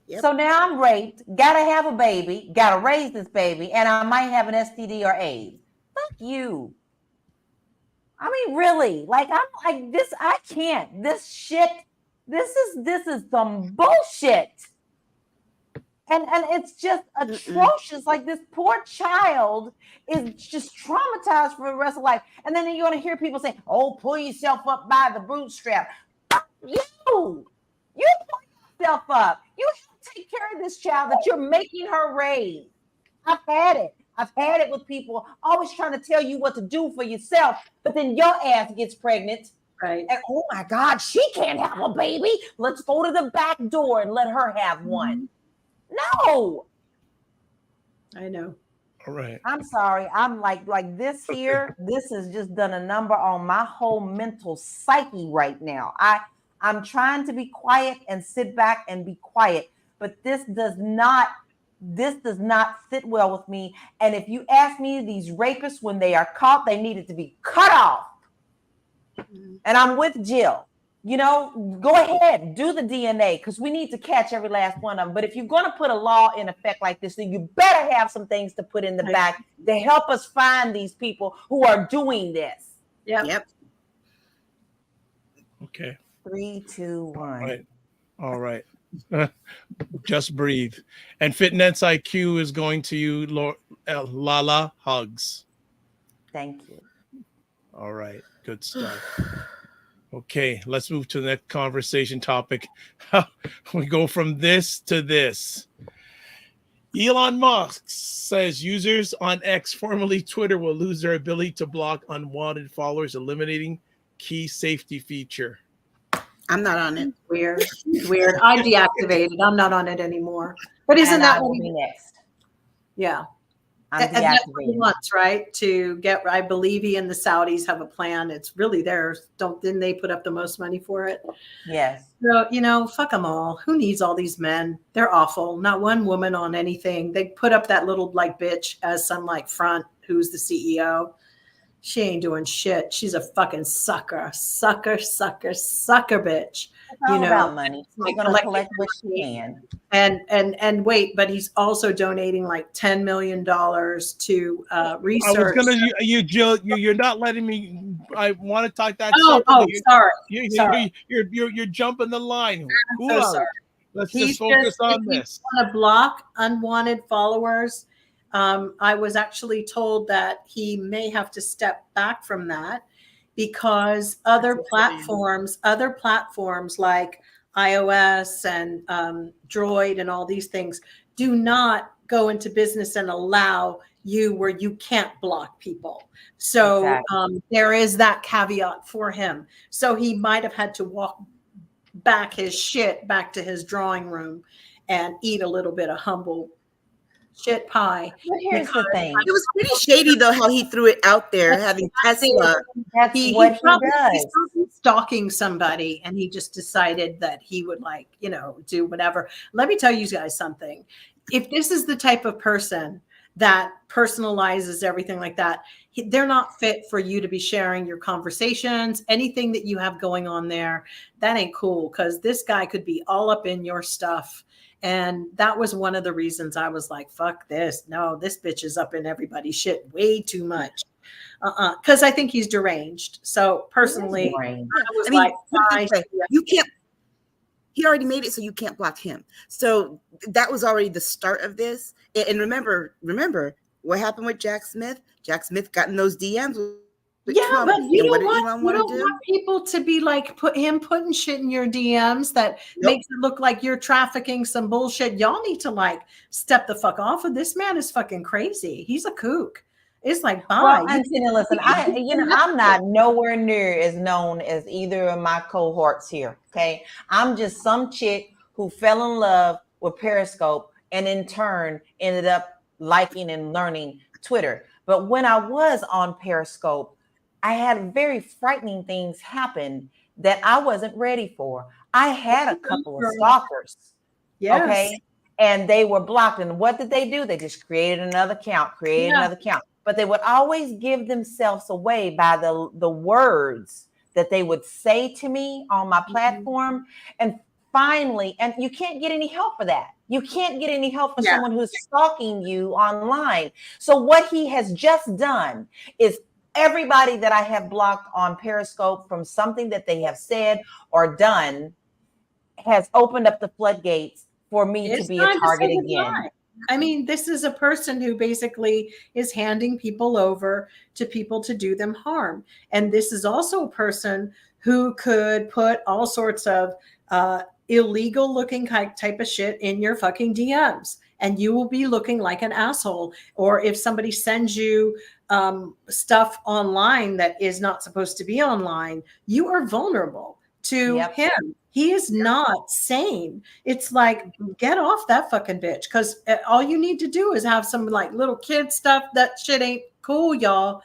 G: Yep. So now I'm raped, gotta have a baby, gotta raise this baby, and I might have an STD or AIDS. Fuck you. I mean, really, I'm like this. I can't. This shit. This is some bullshit. And it's just atrocious. Like this poor child is just traumatized for the rest of life. And then you're gonna hear people say, "Oh, pull yourself up by the bootstrap." Fuck you. You pull yourself up. You take care of this child that you're making her raise. I've had it with people always trying to tell you what to do for yourself, but then your ass gets pregnant.
F: Right.
G: And oh my God, she can't have a baby. Let's go to the back door and let her have one. No.
F: I know.
E: All right.
G: I'm sorry. I'm like this here. This has just done a number on my whole mental psyche right now. I'm trying to be quiet and sit back and be quiet. But this does not sit well with me. And if you ask me, these rapists, when they are caught, they needed to be cut off. And I'm with Jill. Go ahead, do the DNA because we need to catch every last one of them. But if you're going to put a law in effect like this, then you better have some things to put in the back to help us find these people who are doing this.
F: Yep.
E: Okay.
G: 3, 2, 1.
E: All right. Just breathe. And Fitness IQ is going to you, LaLa. Hugs.
G: Thank you.
E: All right. Good stuff. Okay, let's move to the next conversation topic. We go from this to this. Elon Musk says users on X, formerly Twitter, will lose their ability to block unwanted followers, eliminating key safety feature.
A: I'm not on it.
F: Weird. I deactivated. I'm not on it anymore. But isn't that what we
G: next?
F: Yeah.
G: I'm
F: And that's what he
G: deactivating.
F: wants, right? To get, I believe he and the Saudis have a plan. It's really theirs. Didn't they put up the most money for it?
G: Yes.
F: So, fuck them all. Who needs all these men? They're awful. Not one woman on anything. They put up that little like bitch as some like front who's the CEO. She ain't doing shit. She's a fucking sucker bitch.
G: It's all about money. They're gonna collect what she can.
F: And wait, but he's also donating like $10 million to research.
E: I was gonna you're not letting me. I want to talk that.
F: Sorry.
E: You're jumping the line.
F: I'm so sorry.
E: Let's just focus on this.
F: Want to block unwanted followers. I was actually told that he may have to step back from that because other platforms like iOS and Droid and all these things do not go into business and allow you where you can't block people. So exactly. There is that caveat for him. So he might have had to walk back his shit back to his drawing room and eat a little bit of humble shit pie.
G: But here's the thing.
A: It was pretty shady though how he threw it out there, having Tesla.
G: That's what he does.
F: He's probably stalking somebody, and he just decided that he would do whatever. Let me tell you guys something. If this is the type of person that personalizes everything like that, they're not fit for you to be sharing your conversations, anything that you have going on there. That ain't cool, because this guy could be all up in your stuff. And that was one of the reasons I was like, fuck this. No, this bitch is up in everybody's shit way too much. Because I think he's deranged. So personally,
A: you can't, he already made it so you can't block him. So that was already the start of this. And remember what happened with Jack Smith? Jack Smith got in those DMs with Trump.
F: But you don't want people to be like putting shit in your DMs that makes it look like you're trafficking some bullshit. Y'all need to like step the fuck off of this man. Is fucking crazy. He's a kook. It's like, bye.
G: Well, Antina, listen, I'm not nowhere near as known as either of my cohorts here. Okay, I'm just some chick who fell in love with Periscope and in turn ended up liking and learning Twitter. But when I was on Periscope, I had very frightening things happen that I wasn't ready for. I had a couple of stalkers.
F: Yes.
G: Okay. And they were blocked. And what did they do? They just created another account, But they would always give themselves away by the words that they would say to me on my platform. And finally, and you can't get any help for that. You can't get any help for someone who's stalking you online. So what he has just done is everybody that I have blocked on Periscope from something that they have said or done has opened up the floodgates for me to be a target again.
F: I mean, this is a person who basically is handing people over to people to do them harm. And this is also a person who could put all sorts of illegal looking type of shit in your fucking DMs. And you will be looking like an asshole. Or if somebody sends you stuff online that is not supposed to be online, you are vulnerable to him. He is not sane. It's like, get off that fucking bitch. Because all you need to do is have some like little kid stuff. That shit ain't cool, y'all.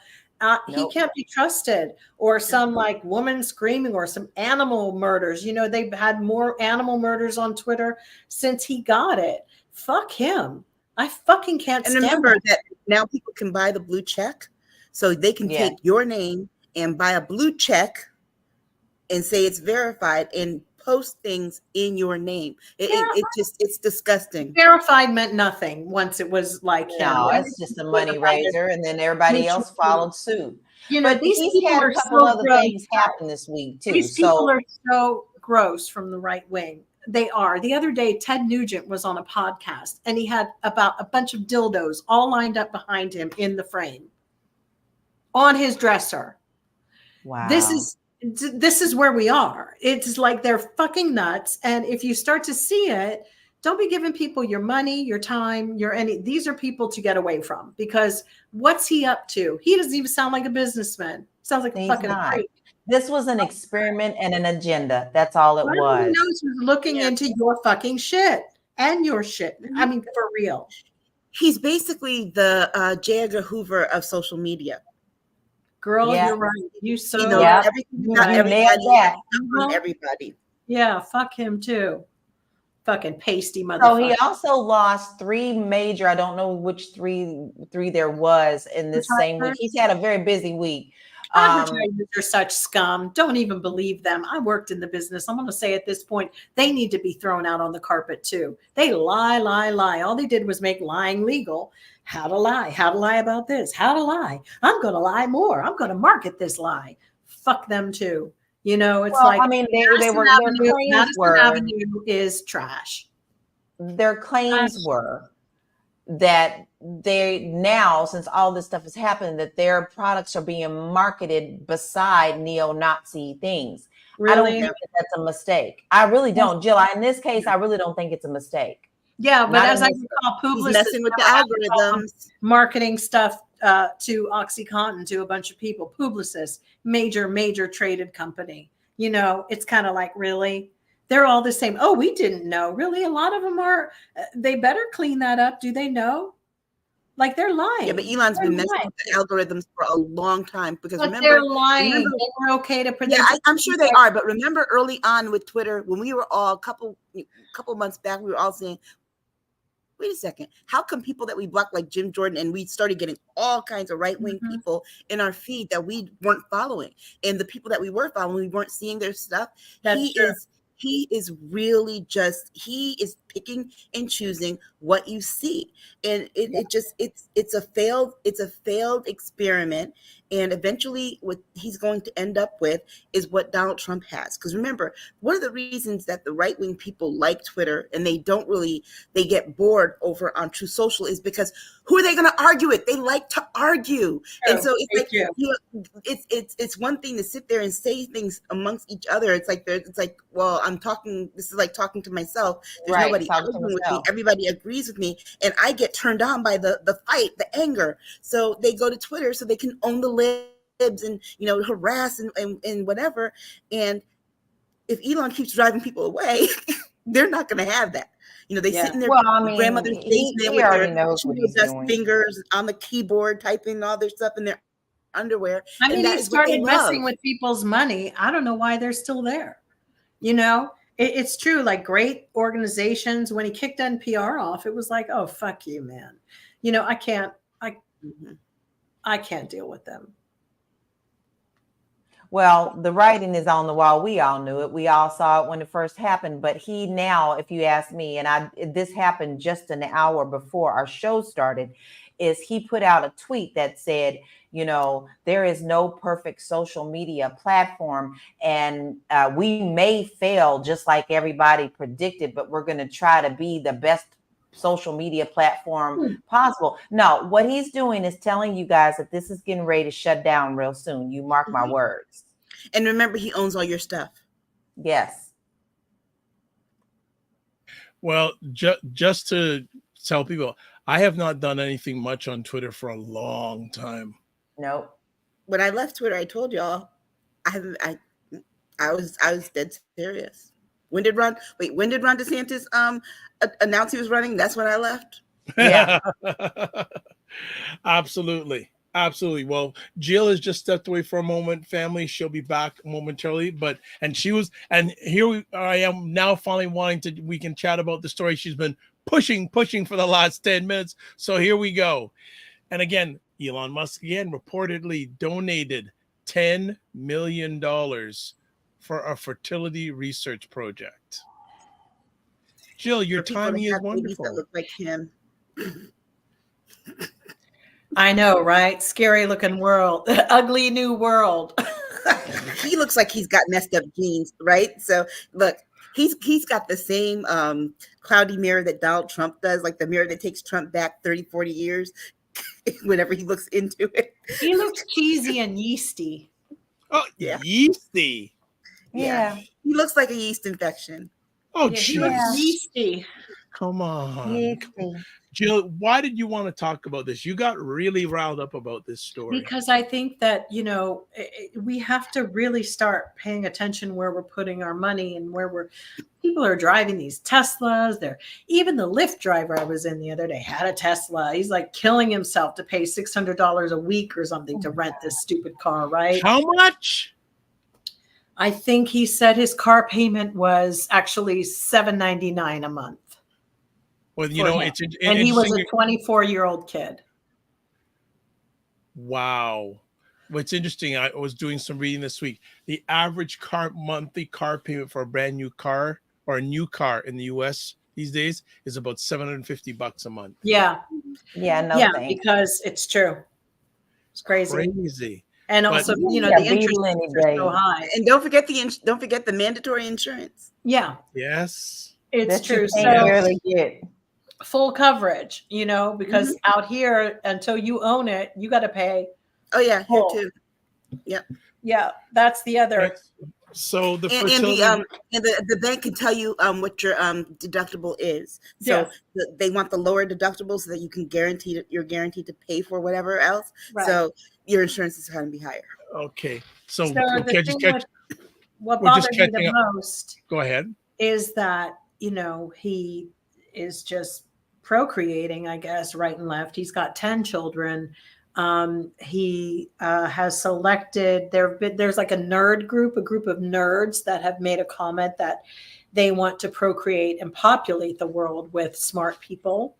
F: He can't be trusted. Or some like woman screaming or some animal murders. They've had more animal murders on Twitter since he got it. Fuck him. I fucking can't stand it.
A: And remember that now people can buy the blue check. So they can take your name and buy a blue check and say it's verified and post things in your name. It's disgusting.
F: Verified meant nothing once it was like
G: no, it's just a money raiser, and then everybody else followed suit.
F: But
G: these people had a couple other things happen this week too.
F: These people are so gross from the right wing. They are. The other day, Ted Nugent was on a podcast, and he had about a bunch of dildos all lined up behind him in the frame on his dresser.
G: Wow.
F: This is where we are. It's like they're fucking nuts. And if you start to see it, don't be giving people your money, your time, these are people to get away from, because what's he up to? He doesn't even sound like a businessman. Sounds like a fucking freak.
G: This was an experiment and an agenda. That's all it was.
F: He knows who's looking into your fucking shit and your shit. I mean, for real.
A: He's basically the J. Edgar Hoover of social media.
F: Girl,
G: Yeah.
F: you're right. You so
A: You know,
G: Yep.
A: everything
G: You
A: about
G: nailed
A: everybody,
G: that.
A: on everybody.
F: Yeah, fuck him too. Fucking pasty motherfucker.
G: So he also lost 3 major, I don't know which three there was in this same week. He's had a very busy week.
F: Advertisers are such scum. Don't even believe them. I worked in the business. I'm going to say at this point, they need to be thrown out on the carpet too. They lie, lie, lie. All they did was make lying legal. How to lie about this, how to lie. I'm going to lie more. I'm going to market this lie. Fuck them too. You know, it's like,
G: I mean, they were, their claims were,
F: Avenue is trash.
G: Their claims were that they now, since all this stuff has happened, that their products are being marketed beside neo-Nazi things.
F: Really?
G: I don't think that that's a mistake. I really don't, Jill. In this case, I really don't think it's a mistake.
F: Yeah, but
G: Not
F: as
G: in
F: I
G: this-
F: recall,
A: He's
F: Publicis
A: messing with the algorithms.
F: marketing stuff to OxyContin to a bunch of people. Publicis, major traded company. You know, it's kind of like, really? They're all the same. Oh, we didn't know. Really? A lot of them are. They better clean that up. Do they know? Like, they're lying.
A: Yeah, but Elon's been messing with the algorithms for a long time because
F: But
A: remember,
F: they're lying. They were okay to put.
A: yeah, I'm sure they are. But remember, early on with Twitter, when we were all a couple months back, we were all saying, "Wait a second, how come people that we blocked, like Jim Jordan, and we started getting all kinds of right-wing people in our feed that we weren't following, and the people that we were following, we weren't seeing their stuff."
F: That's true.
A: He is really just, he is picking and choosing what you see. And it's a failed experiment. And eventually what he's going to end up with is what Donald Trump has. Because remember, one of the reasons that the right-wing people like Twitter and they get bored over on True Social is because who are they going to argue with? They like to argue. And so it's like, you know, it's one thing to sit there and say things amongst each other. It's like, well, this is like talking to myself. There's nobody arguing with me. Everybody agrees with me. And I get turned on by the fight, the anger. So they go to Twitter so they can own the libs and, you know, harass and whatever. And if Elon keeps driving people away, they're not going to have that. You know, they sit in their grandmother's basement with their fingers on the keyboard, typing all their stuff in their underwear.
F: I mean, he started messing with people's money. I don't know why they're still there. You know, it's true. Like, great organizations, when he kicked NPR off, it was like, oh, fuck you, man. You know, I can't deal with them.
G: Well, the writing is on the wall. We all knew it. We all saw it when it first happened. But he now, if you ask me, and this happened just an hour before our show started, is he put out a tweet that said, you know, there is no perfect social media platform, and we may fail just like everybody predicted, but we're going to try to be the best social media platform possible. No, what he's doing is telling you guys that this is getting ready to shut down real soon. You mark my words.
A: And remember, he owns all your stuff.
G: Yes.
E: Well, just to tell people, I have not done anything much on Twitter for a long time.
G: Nope.
A: When I left Twitter, I told y'all, I was dead serious. When did Ron DeSantis announce he was running? That's when I left.
G: Yeah.
E: Absolutely. Well, Jill has just stepped away for a moment, family. She'll be back momentarily, and here I am now finally we can chat about the story she's been pushing for the last 10 minutes. So here we go. And again, Elon Musk again reportedly donated $10 million for a fertility research project. Jill, your timing is wonderful.
A: That look like him.
F: I know, right? Scary looking world, ugly new world.
A: He looks like he's got messed up genes, right? So look, he's got the same cloudy mirror that Donald Trump does, like the mirror that takes Trump back 30, 40 years whenever he looks into it.
F: He looks cheesy and yeasty.
E: Oh, yeah. Yeasty.
G: Yeah.
A: He looks like a yeast infection.
E: Oh,
F: yeah, he looks yeasty.
E: Come on. Jill, why did you want to talk about this? You got really riled up about this story.
F: Because I think that, we have to really start paying attention where we're putting our money and where people are driving these Teslas. Even the Lyft driver I was in the other day had a Tesla. He's like killing himself to pay $600 a week or something to rent this stupid car, right?
E: How much?
F: I think he said his car payment was actually $799 a month.
E: Well,
F: and he was a 24-year-old kid.
E: Wow. What's interesting, I was doing some reading this week. The average monthly car payment for a brand new car or a new car in the US these days is about $750 a month.
F: Yeah.
G: Yeah,
F: because it's true. It's crazy. And also, the interest rates are so high.
A: And don't forget the mandatory insurance.
F: Yeah.
E: Yes.
F: It's true. Full coverage, because out here, until you own it, you got to pay.
A: Oh yeah, here too. Yep.
F: Yeah, that's the other.
E: So the
A: the bank can tell you what your deductible is. So they want the lower deductible so that you're guaranteed to pay for whatever else. Right. So your insurance is going to be higher.
E: Okay. So
F: what bothered me the most.
E: Go ahead.
F: Is that he is just procreating, I guess, right and left. He's got 10 children. He has selected, there's like a group of nerds that have made a comment that they want to procreate and populate the world with smart people.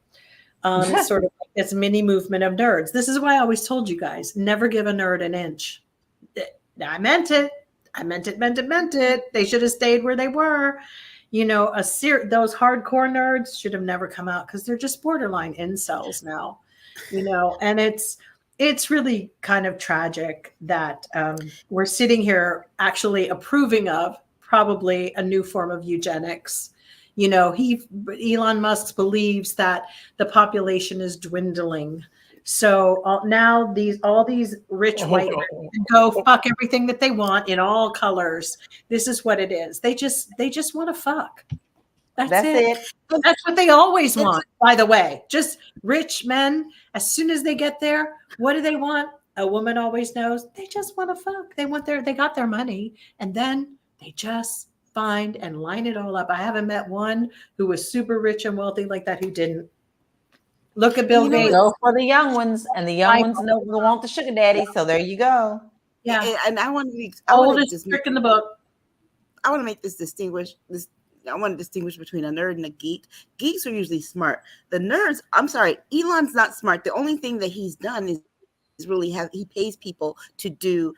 F: Sort of like this mini movement of nerds. This is why I always told you guys, never give a nerd an inch. I meant it. They should have stayed where they were. Those hardcore nerds should have never come out because they're just borderline incels now, and it's really kind of tragic that we're sitting here actually approving of probably a new form of eugenics. Elon Musk believes that the population is dwindling. So now all these rich white men can go fuck everything that they want in all colors. This is what it is. They just want to fuck. That's it. That's what they always want, by the way. Just rich men. As soon as they get there, what do they want? A woman always knows. They just want to fuck. They got their money, and then they just find and line it all up. I haven't met one who was super rich and wealthy like that who didn't. Look at Bill Gates.
G: Go for the young ones, and the young ones want the sugar daddy. So there you go.
F: Yeah,
A: and I want to
F: oldest trick in the book.
A: I want to make I want to distinguish between a nerd and a geek. Geeks are usually smart. The nerds, I'm sorry, Elon's not smart. The only thing that he's done is really he pays people to do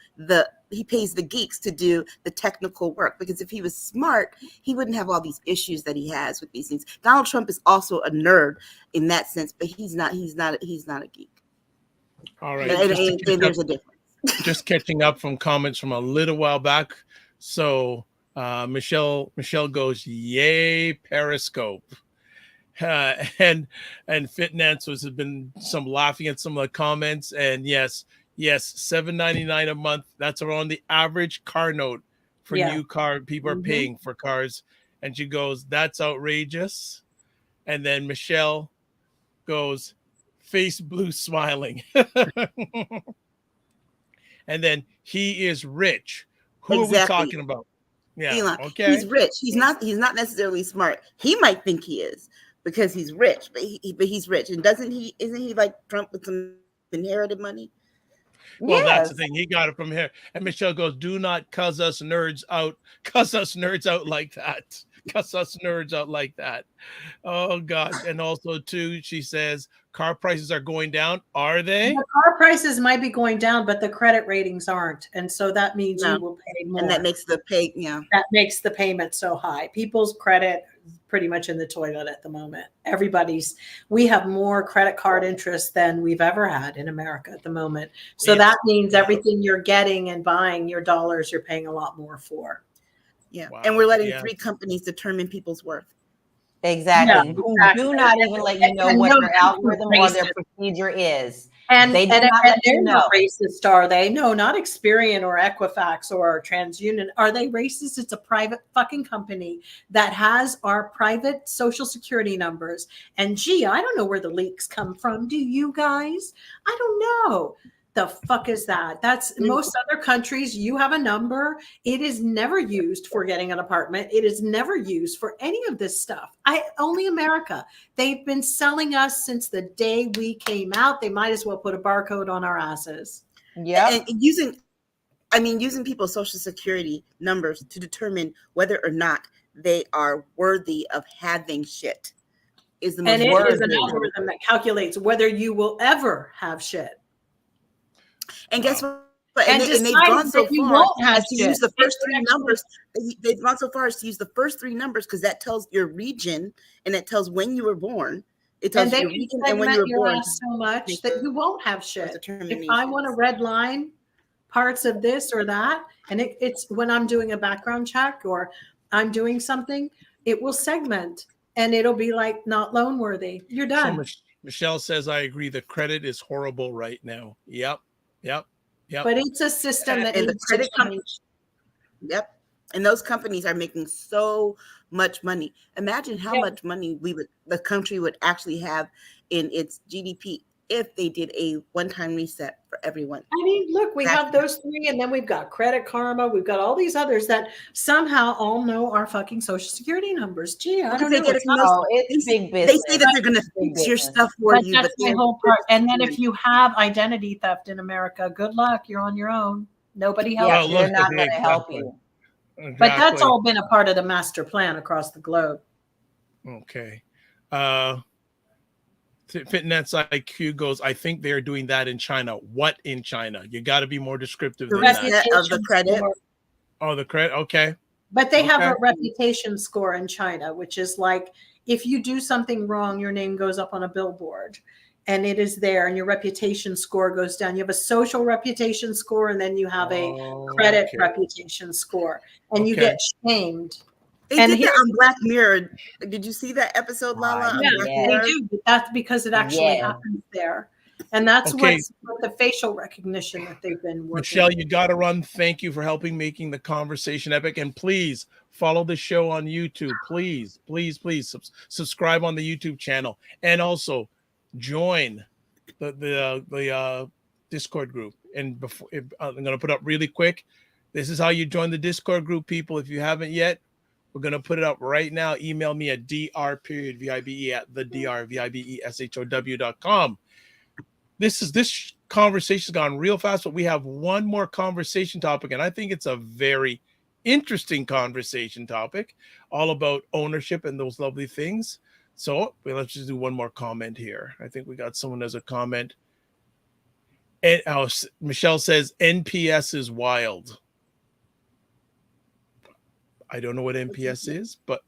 A: he pays the geeks to do the technical work, because if he was smart, he wouldn't have all these issues that he has with these things. Donald Trump is also a nerd in that sense, but he's not a geek.
E: All right.
A: And there's a difference.
E: Just catching up from comments from a little while back. So Michelle goes, yay, Periscope. And Fit Nancy has been some laughing at some of the comments. And yes, $7.99 a month. That's around the average car note for new car people are paying for cars. And she goes, that's outrageous. And then Michelle goes, face blue smiling. And then he is rich. Who are we talking about? Yeah,
A: Elon.
E: Okay.
A: He's rich. He's not necessarily smart. He might think he is because he's rich, but he's rich. And isn't he like Trump with some inherited money?
E: Well, that's the thing. He got it from here. And Michelle goes, do not cuss us nerds out. Cuss us nerds out like that. Cuss us nerds out like that. Oh, God. And also, too, she says, car prices are going down. Are they?
F: The car prices might be going down, but the credit ratings aren't. And so that means you will pay more.
A: And that makes the that
F: makes the payment so high. People's credit is pretty much in the toilet at the moment. We have more credit card interest than we've ever had in America at the moment. So that means everything you're getting and buying, your dollars, you're paying a lot more for.
A: Yeah. Wow. And we're letting 3 companies determine people's worth.
G: Exactly. Who do not even let you know what their algorithm or their procedure is.
F: And,
G: They do
F: and,
G: not
F: and
G: let you
F: they're
G: know.
F: not racist, are they? No, not Experian or Equifax or TransUnion. Are they racist? It's a private fucking company that has our private social security numbers. And gee, I don't know where the leaks come from. Do you guys? I don't know. The fuck is that? That's most other countries. You have a number. It is never used for getting an apartment. It is never used for any of this stuff. Only America. They've been selling us since the day we came out. They might as well put a barcode on our asses.
G: Yeah.
A: And using people's social security numbers to determine whether or not they are worthy of having shit is the most
F: And it
A: worthy.
F: is an algorithm that calculates whether you will ever have shit.
A: And guess what?
F: And
A: they've gone so
F: you
A: far
F: won't have
A: as to use the first three
F: shit.
A: numbers. They've gone so far as to use the first three numbers because that tells your region and it tells when you were born. It tells
F: And
A: your
F: they
A: region
F: can
A: and when you were
F: segment your
A: born.
F: ass so much that you won't have shit. If
A: determinations.
F: I want to red line parts of this or that, and it's when I'm doing a background check or I'm doing something, it will segment and it'll be like not loan worthy. You're done.
E: So Michelle says, I agree. The credit is horrible right now. Yep.
F: But it's a system that
A: and the
F: needs
A: credit
F: to
A: companies.
F: change.
A: Yep. And those companies are making so much money. Imagine how much money the country would actually have in its GDP if they did a one-time reset for everyone.
F: I mean, look, we have those three, and then we've got Credit Karma. We've got all these others that somehow all know our fucking social security numbers. Gee, I don't know.
G: It's big business.
A: They say that they're going to fix your stuff for you.
F: That's my whole part. And then if you have identity theft in America, good luck. You're on your own. Nobody helps.
G: They're not going to help you.
E: Exactly.
F: But that's all been a part of the master plan across the globe.
E: Okay. Fitness IQ goes, I think they're doing that in China. What in China? You got to be more descriptive than that.
A: Of the credit.
E: Oh, the credit. Okay.
F: But they have a reputation score in China, which is like if you do something wrong, your name goes up on a billboard and it is there and your reputation score goes down. You have a social reputation score and then you have a credit reputation score and you get shamed.
A: They did that on Black Mirror. Did you see that episode, LaLa?
F: Yeah, they do. But that's because it actually happens there. And that's what's with the facial recognition that they've been working.
E: Michelle, you got to run. Thank you for helping making the conversation epic. And please follow the show on YouTube. Please subscribe on the YouTube channel. And also join the Discord group. And before I'm going to put up really quick. This is how you join the Discord group, people. If you haven't yet, we're going to put it up right now. Email me at dr.vibe@thedrvibeshow.com. This conversation's gone real fast, but we have one more conversation topic, and I think it's a very interesting conversation topic, all about ownership and those lovely things. So let's just do one more comment here. I think we got someone as a comment. And Michelle says NPS is wild. I don't know what NPS is, but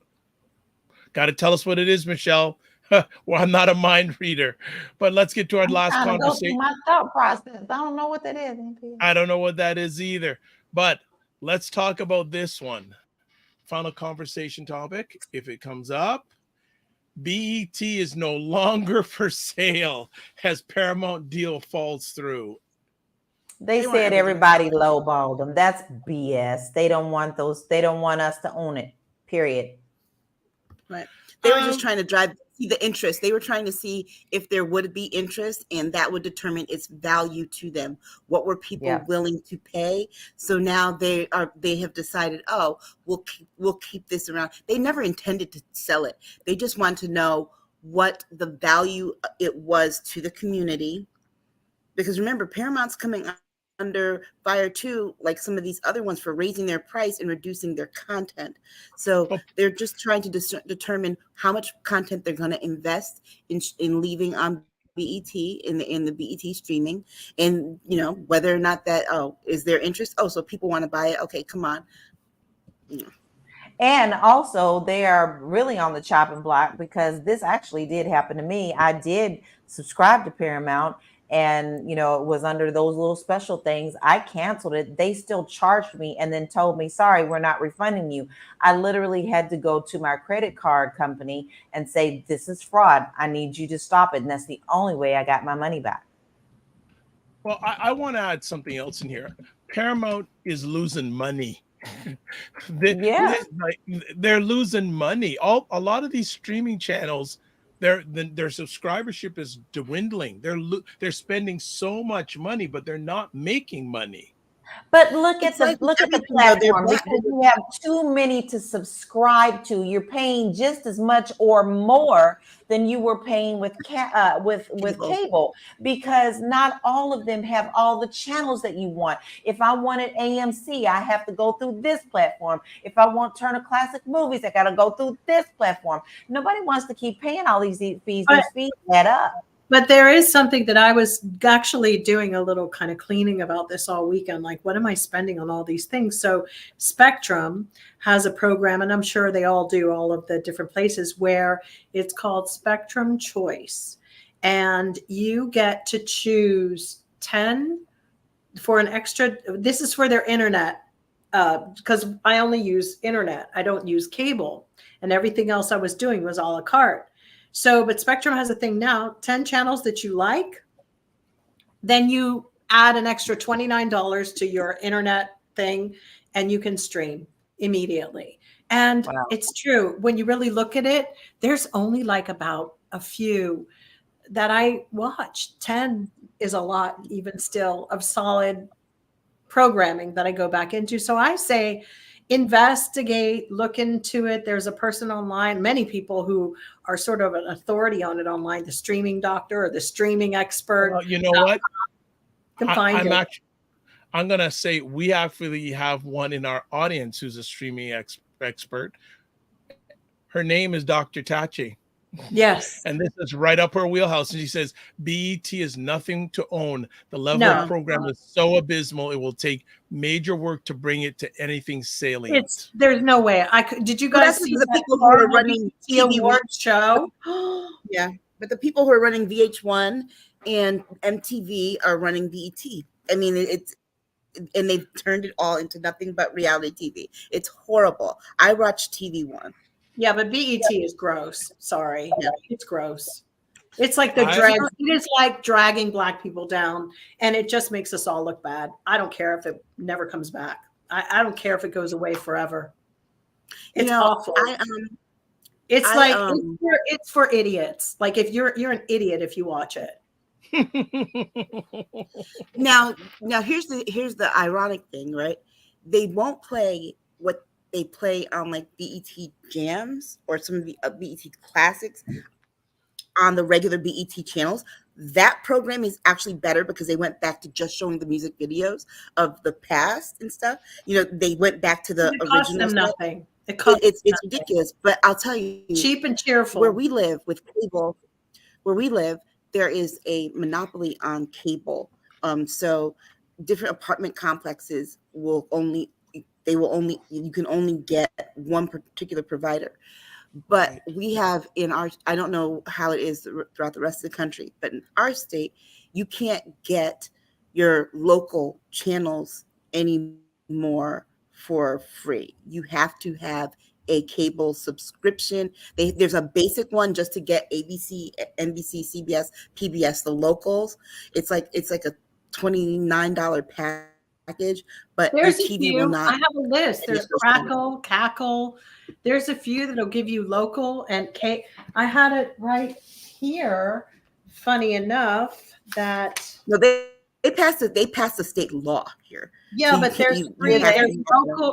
E: got to tell us what it is, Michelle. Well, I'm not a mind reader, but let's get to our last conversation.
G: My thought process. I don't know what that is. NPS.
E: I don't know what that is either, but let's talk about this one. Final conversation topic, if it comes up. BET is no longer for sale as Paramount deal falls through.
G: They said everybody lowballed them. That's BS. They don't want those. They don't want us to own it. Period.
A: Right. They were just trying to see the interest. They were trying to see if there would be interest, and that would determine its value to them. What were people willing to pay? So now they have decided, oh, we'll keep this around. They never intended to sell it. They just wanted to know what the value it was to the community. Because remember, Paramount's coming under fire too, like some of these other ones, for raising their price and reducing their content. So they're just trying to determine how much content they're going to invest in leaving on BET in the BET streaming, and whether or not that is their interest. So people want to buy it. Okay, come on.
G: And also, they are really on the chopping block because this actually did happen to me. I did subscribe to Paramount. And, it was under those little special things. I canceled it. They still charged me and then told me, sorry, we're not refunding you. I literally had to go to my credit card company and say, this is fraud. I need you to stop it. And that's the only way I got my money back.
E: Well, I want to add something else in here. Paramount is losing money. They're losing money. A lot of these streaming channels, their subscribership is dwindling. They're spending so much money, but they're not making money.
G: But look at the platform, because you have too many to subscribe to. You're paying just as much or more than you were paying with cable, because not all of them have all the channels that you want. If I wanted AMC, I have to go through this platform. If I want Turner Classic Movies, I got to go through this platform. Nobody wants to keep paying all these fees. These fees add up.
F: But there is something that I was actually doing a little kind of cleaning about this all weekend. Like, what am I spending on all these things? So Spectrum has a program, and I'm sure they all do, all of the different places, where it's called Spectrum Choice. And you get to choose 10 for an extra. This is for their internet, because I only use internet. I don't use cable. And everything else I was doing was a la carte. So, but Spectrum has a thing now, 10 channels that you like, then you add an extra $29 to your internet thing, and you can stream immediately. And It's true. When you really look at it, there's only like about a few that I watch. 10 is a lot, even still, of solid programming that I go back into. So I say, investigate, look into it. There's a person online, many people who are sort of an authority on it online, the streaming doctor or the streaming expert.
E: Well, you know what?
F: I'm
E: going to say we actually have one in our audience who's a streaming expert. Her name is Dr. Tachi.
F: Yes.
E: And this is right up her wheelhouse. And she says, BET is nothing to own. The level of program is so abysmal, it will take major work to bring it to anything salient.
F: There's no way. Did you guys see the people who are running TV Awards show?
A: Yeah. But the people who are running VH1 and MTV are running BET. I mean, and they've turned it all into nothing but reality TV. It's horrible. I watch TV One.
F: Yeah, but BET is gross. Sorry. Yeah. It's gross. It's like it is like dragging Black people down, and it just makes us all look bad. I don't care if it never comes back. I don't care if it goes away forever. It's awful. It's for idiots. Like, if you're an idiot if you watch it.
A: Now here's the ironic thing, right? They won't play what they play on like BET Jams or some of the BET classics on the regular BET channels. That program is actually better because they went back to just showing the music videos of the past and stuff. They went back to the original.
F: Costs them nothing.
A: It's ridiculous. But I'll tell you,
F: cheap and cheerful.
A: Where we live with cable, there is a monopoly on cable. So different apartment complexes you can only get one particular provider. But we have I don't know how it is throughout the rest of the country, but in our state, you can't get your local channels anymore for free. You have to have a cable subscription. There's a basic one just to get ABC, NBC, CBS, PBS, the locals. It's like a $29 package, but
F: there's
A: TV
F: a few.
A: will not.
F: I have a list. There's Cackle. There's a few that'll give you local and I had it right here. Funny enough that
A: they passed the state law here.
F: Yeah, so but there's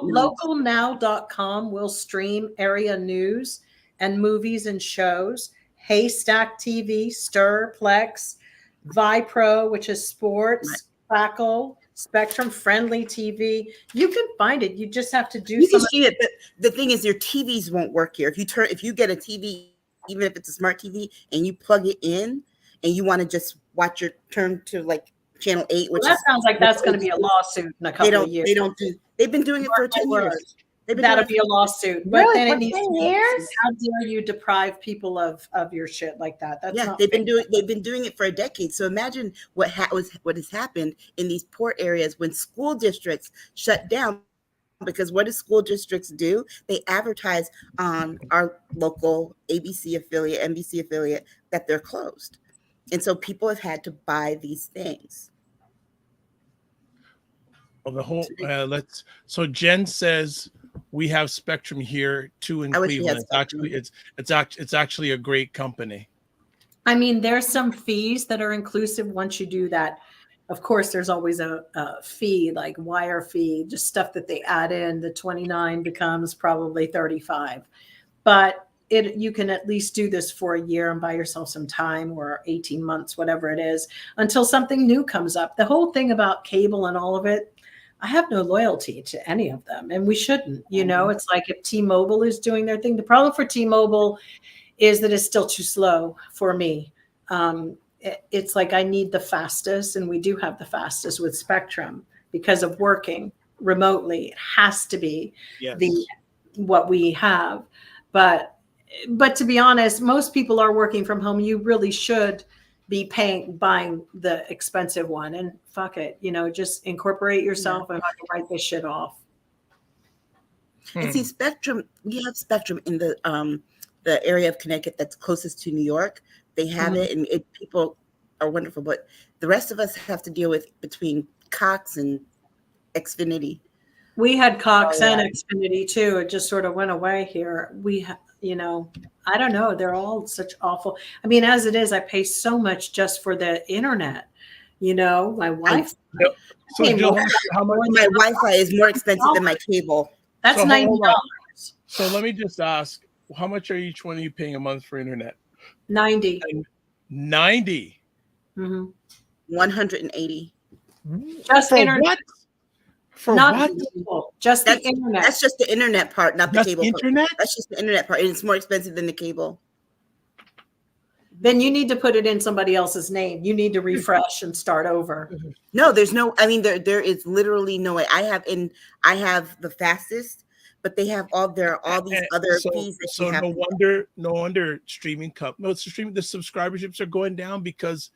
F: localnow.com will stream area news and movies and shows. Haystack TV, Stir, Plex, ViPro, which is sports, Crackle, Spectrum, Friendly TV. You can find it. You just have to do.
A: You can see it, but the thing is, your TVs won't work here. If you get a TV, even if it's a smart TV, and you plug it in, and you want to just watch turn to like channel 8, which
F: that sounds like that's going to be a lawsuit in a couple of years.
A: They've been doing it for 10 years.
F: That'll be a lawsuit. But
G: really?
F: Then
G: it needs 10 years?
F: How dare you deprive people of your shit like that? That's not
A: they've been doing it for a decade. So imagine what has happened in these poor areas when school districts shut down. Because what do school districts do? They advertise on our local ABC affiliate, NBC affiliate, that they're closed. And so people have had to buy these things.
E: Well, the whole so Jen says we have Spectrum here too in Cleveland. It's actually a great company.
F: I mean, there's some fees that are inclusive once you do that. Of course, there's always a fee, like wire fee, just stuff that they add in. The 29 becomes probably 35, but you can at least do this for a year and buy yourself some time, or 18 months, whatever it is, until something new comes up. The whole thing about cable and all of it, I have no loyalty to any of them, and we shouldn't. You know, it's like if T-Mobile is doing their thing, the problem for T-Mobile is that it's still too slow for me. It's like I need the fastest, and we do have the fastest with Spectrum because of working remotely. It has to be what we have. But to be honest, most people are working from home. You really should be buying the expensive one, and fuck it, you know, just incorporate yourself and write this shit off.
A: And see, Spectrum, we have Spectrum in the area of Connecticut that's closest to New York. They have it, and people are wonderful, but the rest of us have to deal with between Cox and Xfinity.
F: We had Cox and Xfinity too. It just sort of went away here. You know, I don't know. They're all such awful. I mean, as it is, I pay so much just for the internet. You know, my wife.
E: So how much?
A: My Wi-Fi is more expensive than my cable.
F: That's $90.
E: So let me just ask, how much are each one of you paying a month for internet?
F: 90.
E: 90.
A: 180.
F: Just
E: for
F: internet.
E: What? For
F: not
E: what?
F: Cable, just the internet.
A: That's just the internet part, not the cable
E: internet
A: part. That's just the internet part, and it's more expensive than the cable.
F: Then you need to put it in somebody else's name. You need to refresh and start over.
A: No, there's no. I mean, there is literally no way. I have the fastest, but they have all these other fees that you have.
E: No wonder streaming the subscriberships are going down because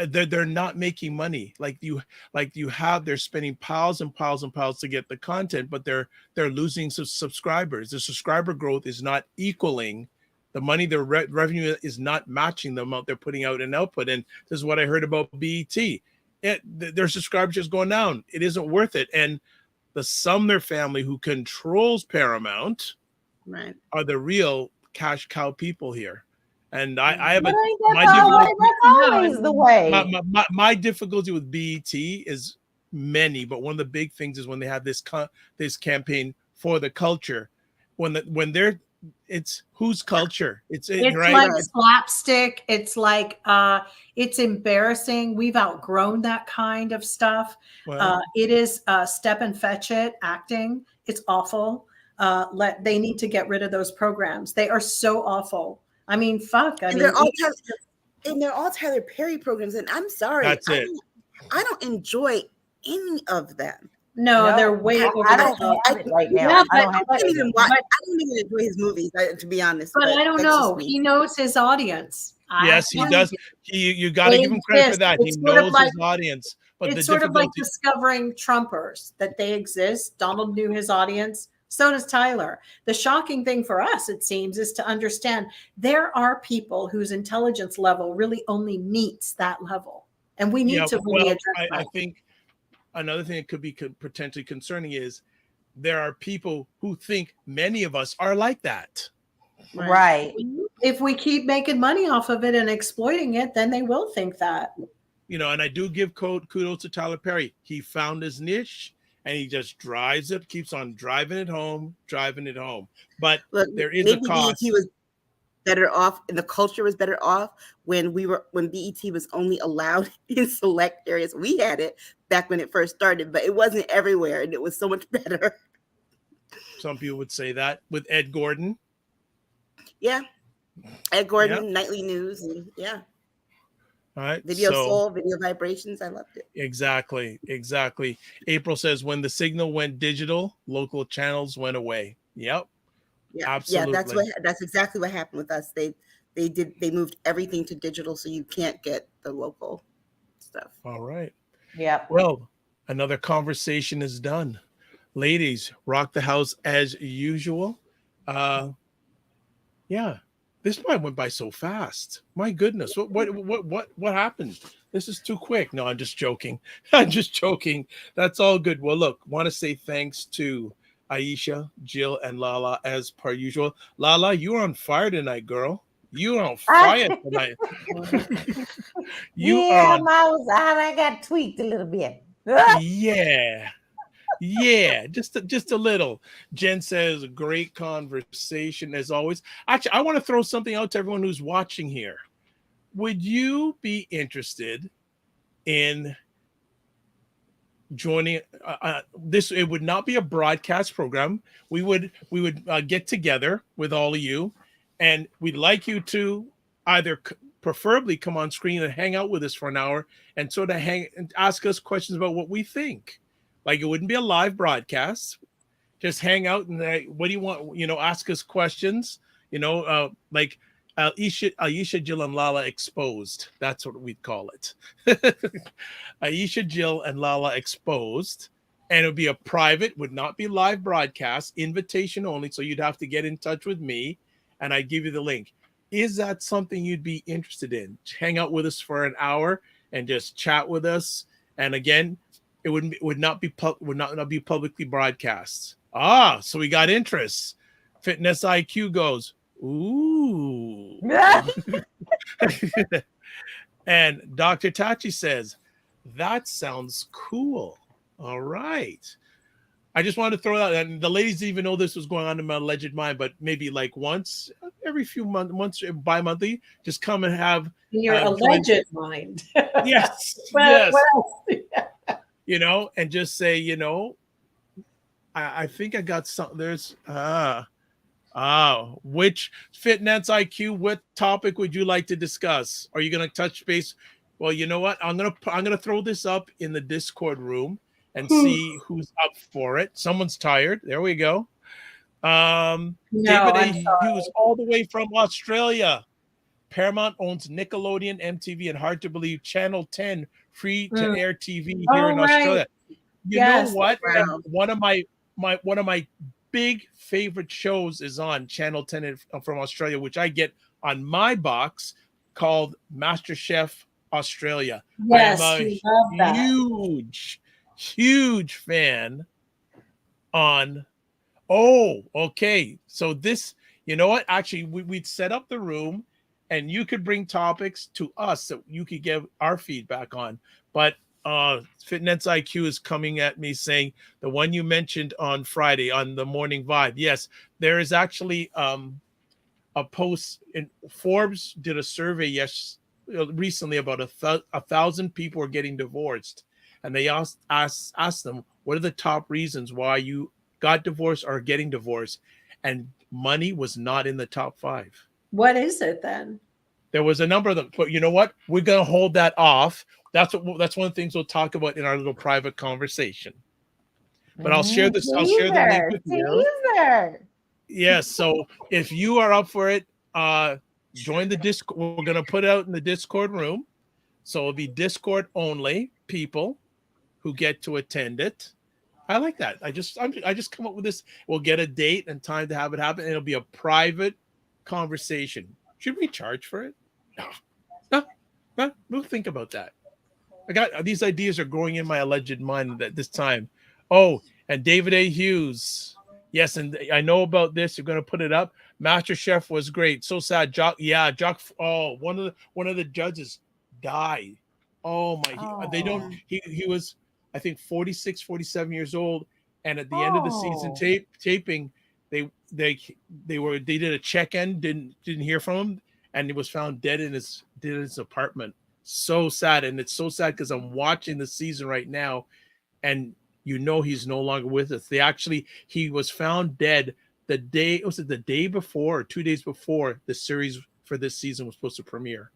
E: they're not making money. They're spending piles and piles and piles to get the content, but they're losing subscribers. The subscriber growth is not equaling the money. Their revenue is not matching the amount they're putting out in output. And this is what I heard about BET. Their subscribers just going down. It isn't worth it. And the Sumner family, who controls Paramount, are the real cash cow people here. And I have my difficulty with BET is many, but one of the big things is when they have this campaign for the culture. It's whose culture? It's
F: like slapstick. It's like it's embarrassing. We've outgrown that kind of stuff. It is step and fetch it acting. It's awful. They need to get rid of those programs. They are so awful. I mean, fuck.
A: They're all Tyler Perry programs, and I'm sorry.
E: That's it.
A: I don't enjoy any of them.
F: No, they're way over.
G: I don't have it right now. I don't even
A: enjoy his movies, to be honest.
F: But I don't know. He knows his audience.
E: Yes, he does. You got to give him credit for that. He knows his audience. But
F: it's sort of like discovering Trumpers, that they exist. Donald knew his audience. So does Tyler. The shocking thing for us, it seems, is to understand there are people whose intelligence level really only meets that level. And we need to really address that.
E: I think another thing that could be potentially concerning is there are people who think many of us are like that.
G: Right.
F: If we keep making money off of it and exploiting it, then they will think that.
E: You know, and I do give kudos to Tyler Perry. He found his niche. And he just keeps on driving it home. But look, there is a cost.
A: BET was better off, and the culture was better off when BET was only allowed in select areas. We had it back when it first started, but it wasn't everywhere, and it was so much better.
E: Some people would say that with Ed Gordon.
A: Yeah, Ed Gordon, Nightly News, and
E: All right.
A: Video Soul, Video Vibrations. I loved it.
E: Exactly. April says when the signal went digital, local channels went away. Yep.
A: Yeah.
E: Absolutely.
A: Yeah, that's exactly what happened with us. They moved everything to digital, so you can't get the local stuff.
E: All right.
G: Yeah.
E: Well, another conversation is done. Ladies, rock the house as usual. This probably went by so fast. My goodness. What happened? This is too quick. No, I'm just joking. I'm just joking. That's all good. Well, look, want to say thanks to Aisha, Jill, and LaLa as per usual. LaLa, you're on fire tonight, girl. You're on fire tonight.
G: I got tweaked a little bit.
E: Yeah. Yeah, just a little. Jen says, great conversation as always. Actually, I want to throw something out to everyone who's watching here. Would you be interested in joining this? It would not be a broadcast program. We would get together with all of you, and we'd like you to either preferably come on screen and hang out with us for an hour and sort of ask us questions about what we think. Like, it wouldn't be a live broadcast. Just hang out and what do you want? Ask us questions. Like Aisha, Jill, and LaLa exposed. That's what we'd call it. Aisha, Jill, and LaLa exposed, and it would be a private, would not be live broadcast, invitation only. So you'd have to get in touch with me, and I'd give you the link. Is that something you'd be interested in? Hang out with us for an hour and just chat with us. And again, it would not be publicly broadcast. So we got interest. Fitness IQ goes, ooh. And Dr. Tachi says, that sounds cool. All right. I just wanted to throw that, and the ladies didn't even know this was going on in my alleged mind, but maybe like once every few months, once bi-monthly, just come and have
F: in your alleged mind.
E: Yes.
F: Yes.
E: And just say, I think I got something. There's which Fitness IQ, what topic would you like to discuss? Are you going to touch base? Well, you know what? I'm gonna throw this up in the Discord room and see who's up for it. Someone's tired. There we go. David A. Hughes, all the way from Australia. Paramount owns Nickelodeon, MTV, and hard to believe Channel 10 free to air TV here in Australia. You know what? Wow. One of my big favorite shows is on Channel 10 from Australia, which I get on my box, called MasterChef Australia.
F: Yes,
E: I'm a huge fan on. Oh, okay. So this, you know what? Actually, we'd set up the room, and you could bring topics to us that you could give our feedback on. But Fitness IQ is coming at me saying the one you mentioned on Friday on the Morning Vibe. Yes, there is actually a post in Forbes did a survey recently about 1,000 people are getting divorced, and they asked them what are the top reasons why you got divorced or getting divorced, and money was not in the top 5.
F: What is it then?
E: There was a number of them, but you know what? We're gonna hold that off. That's one of the things we'll talk about in our little private conversation. But I'll share this. I'll share the link with you. Yes. So if you are up for it, join the Discord. We're gonna put it out in the Discord room, so it'll be Discord only people who get to attend it. I like that. I just come up with this. We'll get a date and time to have it happen. It'll be a private conversation. Should we charge for it? No. We'll think about that. I got these ideas are growing in my alleged mind at this time. Oh, and David A. Hughes. Yes, and I know about this. You're going to put it up. MasterChef was great. So sad. Jock. Oh, one of the judges died. Oh my. They don't. He was, I think, 46, 47 years old. And at the end of the season taping, they did a check-in. Didn't hear from him, and he was found dead in his apartment. So sad, and it's so sad because I'm watching the season right now, and he's no longer with us. He was found dead the day before or 2 days before the series for this season was supposed to premiere.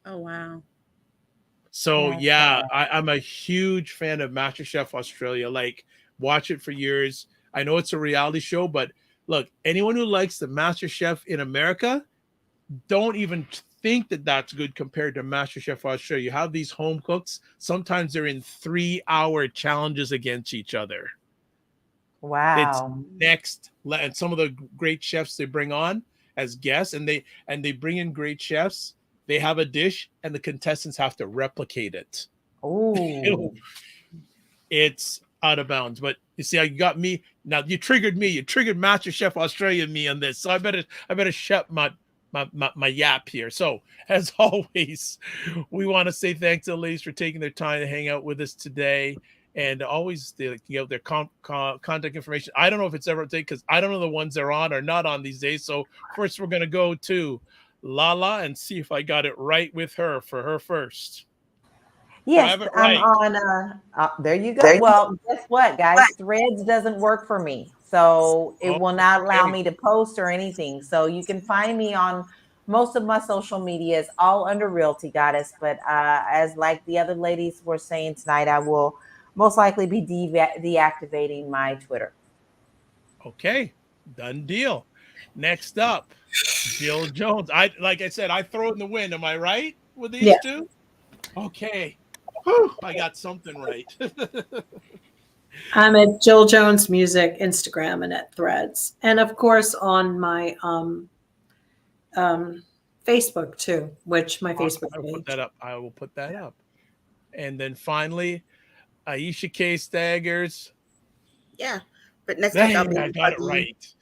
A: Oh wow.
E: So I'm a huge fan of MasterChef Australia. Like, watch it for years. I know it's a reality show, but look, anyone who likes the MasterChef in America, don't even think that that's good compared to MasterChef Australia. You have these home cooks. Sometimes they're in 3-hour challenges against each other.
G: Wow.
E: It's next. And some of the great chefs they bring on, as guests, and they bring in great chefs. They have a dish, and the contestants have to replicate it.
G: Oh,
E: It's out of bounds. But you see, you got me now. You triggered me. You triggered MasterChef Australia me on this. So I better shut my yap here. So as always, we want to say thanks to the ladies for taking their time to hang out with us today. And always their contact information. I don't know if it's ever updated because I don't know the ones they're on or not on these days. So first we're going to go to LaLa and see if I got it right with her for her first.
G: yes, I'm on. There you go. Well, guess what, guys? Threads doesn't work for me. So it will not allow me to post or anything. So you can find me on most of my social medias, all under Realty Goddess. But as like the other ladies were saying tonight, I will most likely be deactivating my Twitter.
E: Okay, done deal. Next up, Jill Jones. Like I said, I throw it in the wind. Am I right with these two? Okay. Whew, I got something right.
F: I'm at Jill Jones Music, Instagram, and at Threads. And of course on my Facebook too, which my Facebook page.
E: I will put that up. And then finally, Aisha K. Staggers.
A: Yeah, but next week I'll be
E: I got it right.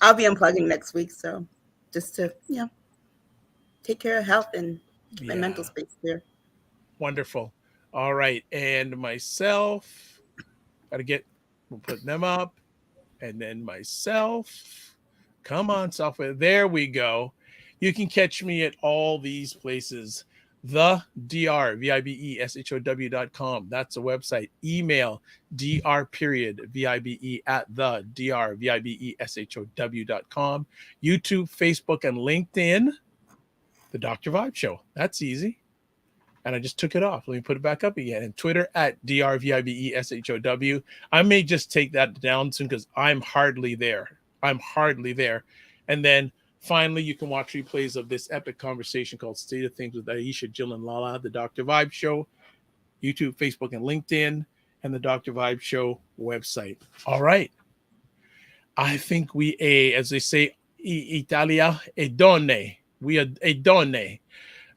A: I'll be unplugging next week, so just to take care of health and keep my mental space clear.
E: Wonderful. All right, and myself. We'll put them up, and then myself. Come on, software. There we go. You can catch me at all these places. The DR, VIBESHOW.com. That's the website. Email dr.vibe at the DR, VIBESHOW.com. YouTube, Facebook, and LinkedIn. The Dr. Vibe Show. That's easy. And I just took it off. Let me put it back up again. And Twitter at DRVIBESHOW. I may just take that down soon because I'm hardly there. And then finally, you can watch replays of this epic conversation called State of Things with Aisha, Jill, and LaLa, the Dr. Vibe Show, YouTube, Facebook, and LinkedIn, and the Dr. Vibe Show website. All right. I think as they say, Italia, e donne. We are a donne.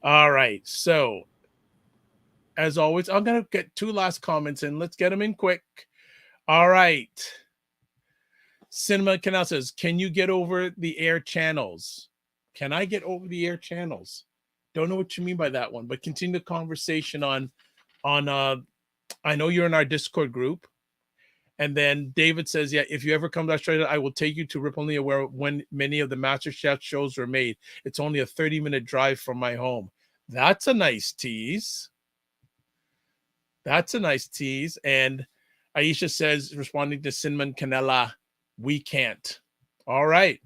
E: All right. So, as always, I'm going to get two last comments in. Let's get them in quick. All right. Cinema Canal says, can you get over the air channels? Can I get over the air channels? Don't know what you mean by that one, but continue the conversation on I know you're in our Discord group. And then David says, yeah, if you ever come to Australia, I will take you to Ripollina where when many of the MasterChef shows were made. It's only a 30-minute drive from my home. That's a nice tease. And Aisha says, responding to Cinnamon Canela, we can't. All right.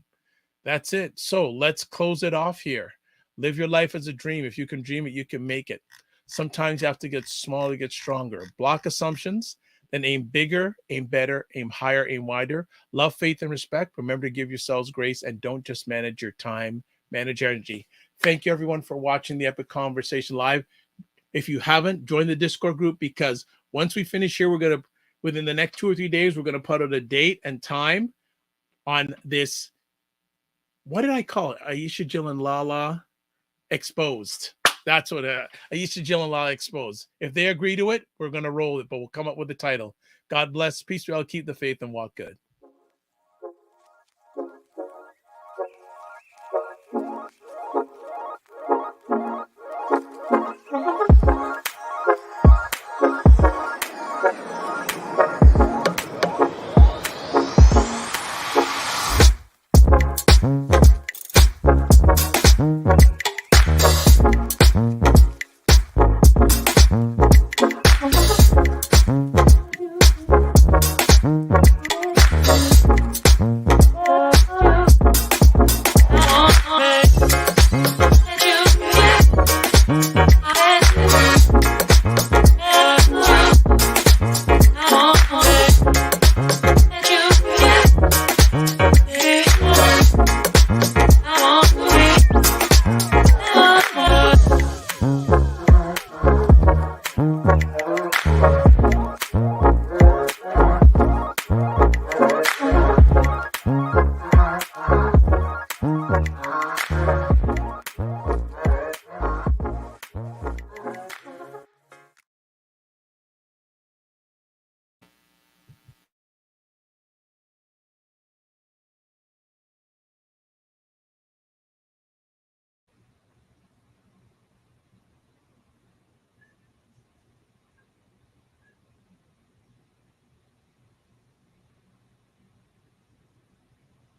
E: That's it. So let's close it off here. Live your life as a dream. If you can dream it, you can make it. Sometimes you have to get smaller to get stronger. Block assumptions, then aim bigger, aim better, aim higher, aim wider. Love, faith, and respect. Remember to give yourselves grace and don't just manage your time, manage energy. Thank you, everyone, for watching the Epic Conversation live. If you haven't, join the Discord group because once we finish here, within the next 2 or 3 days, we're going to put out a date and time on this. What did I call it? Aisha, Jill, and LaLa Exposed. That's what Aisha, Jill, and LaLa Exposed. If they agree to it, we're going to roll it, but we'll come up with the title. God bless. Peace. I'll keep the faith and walk good.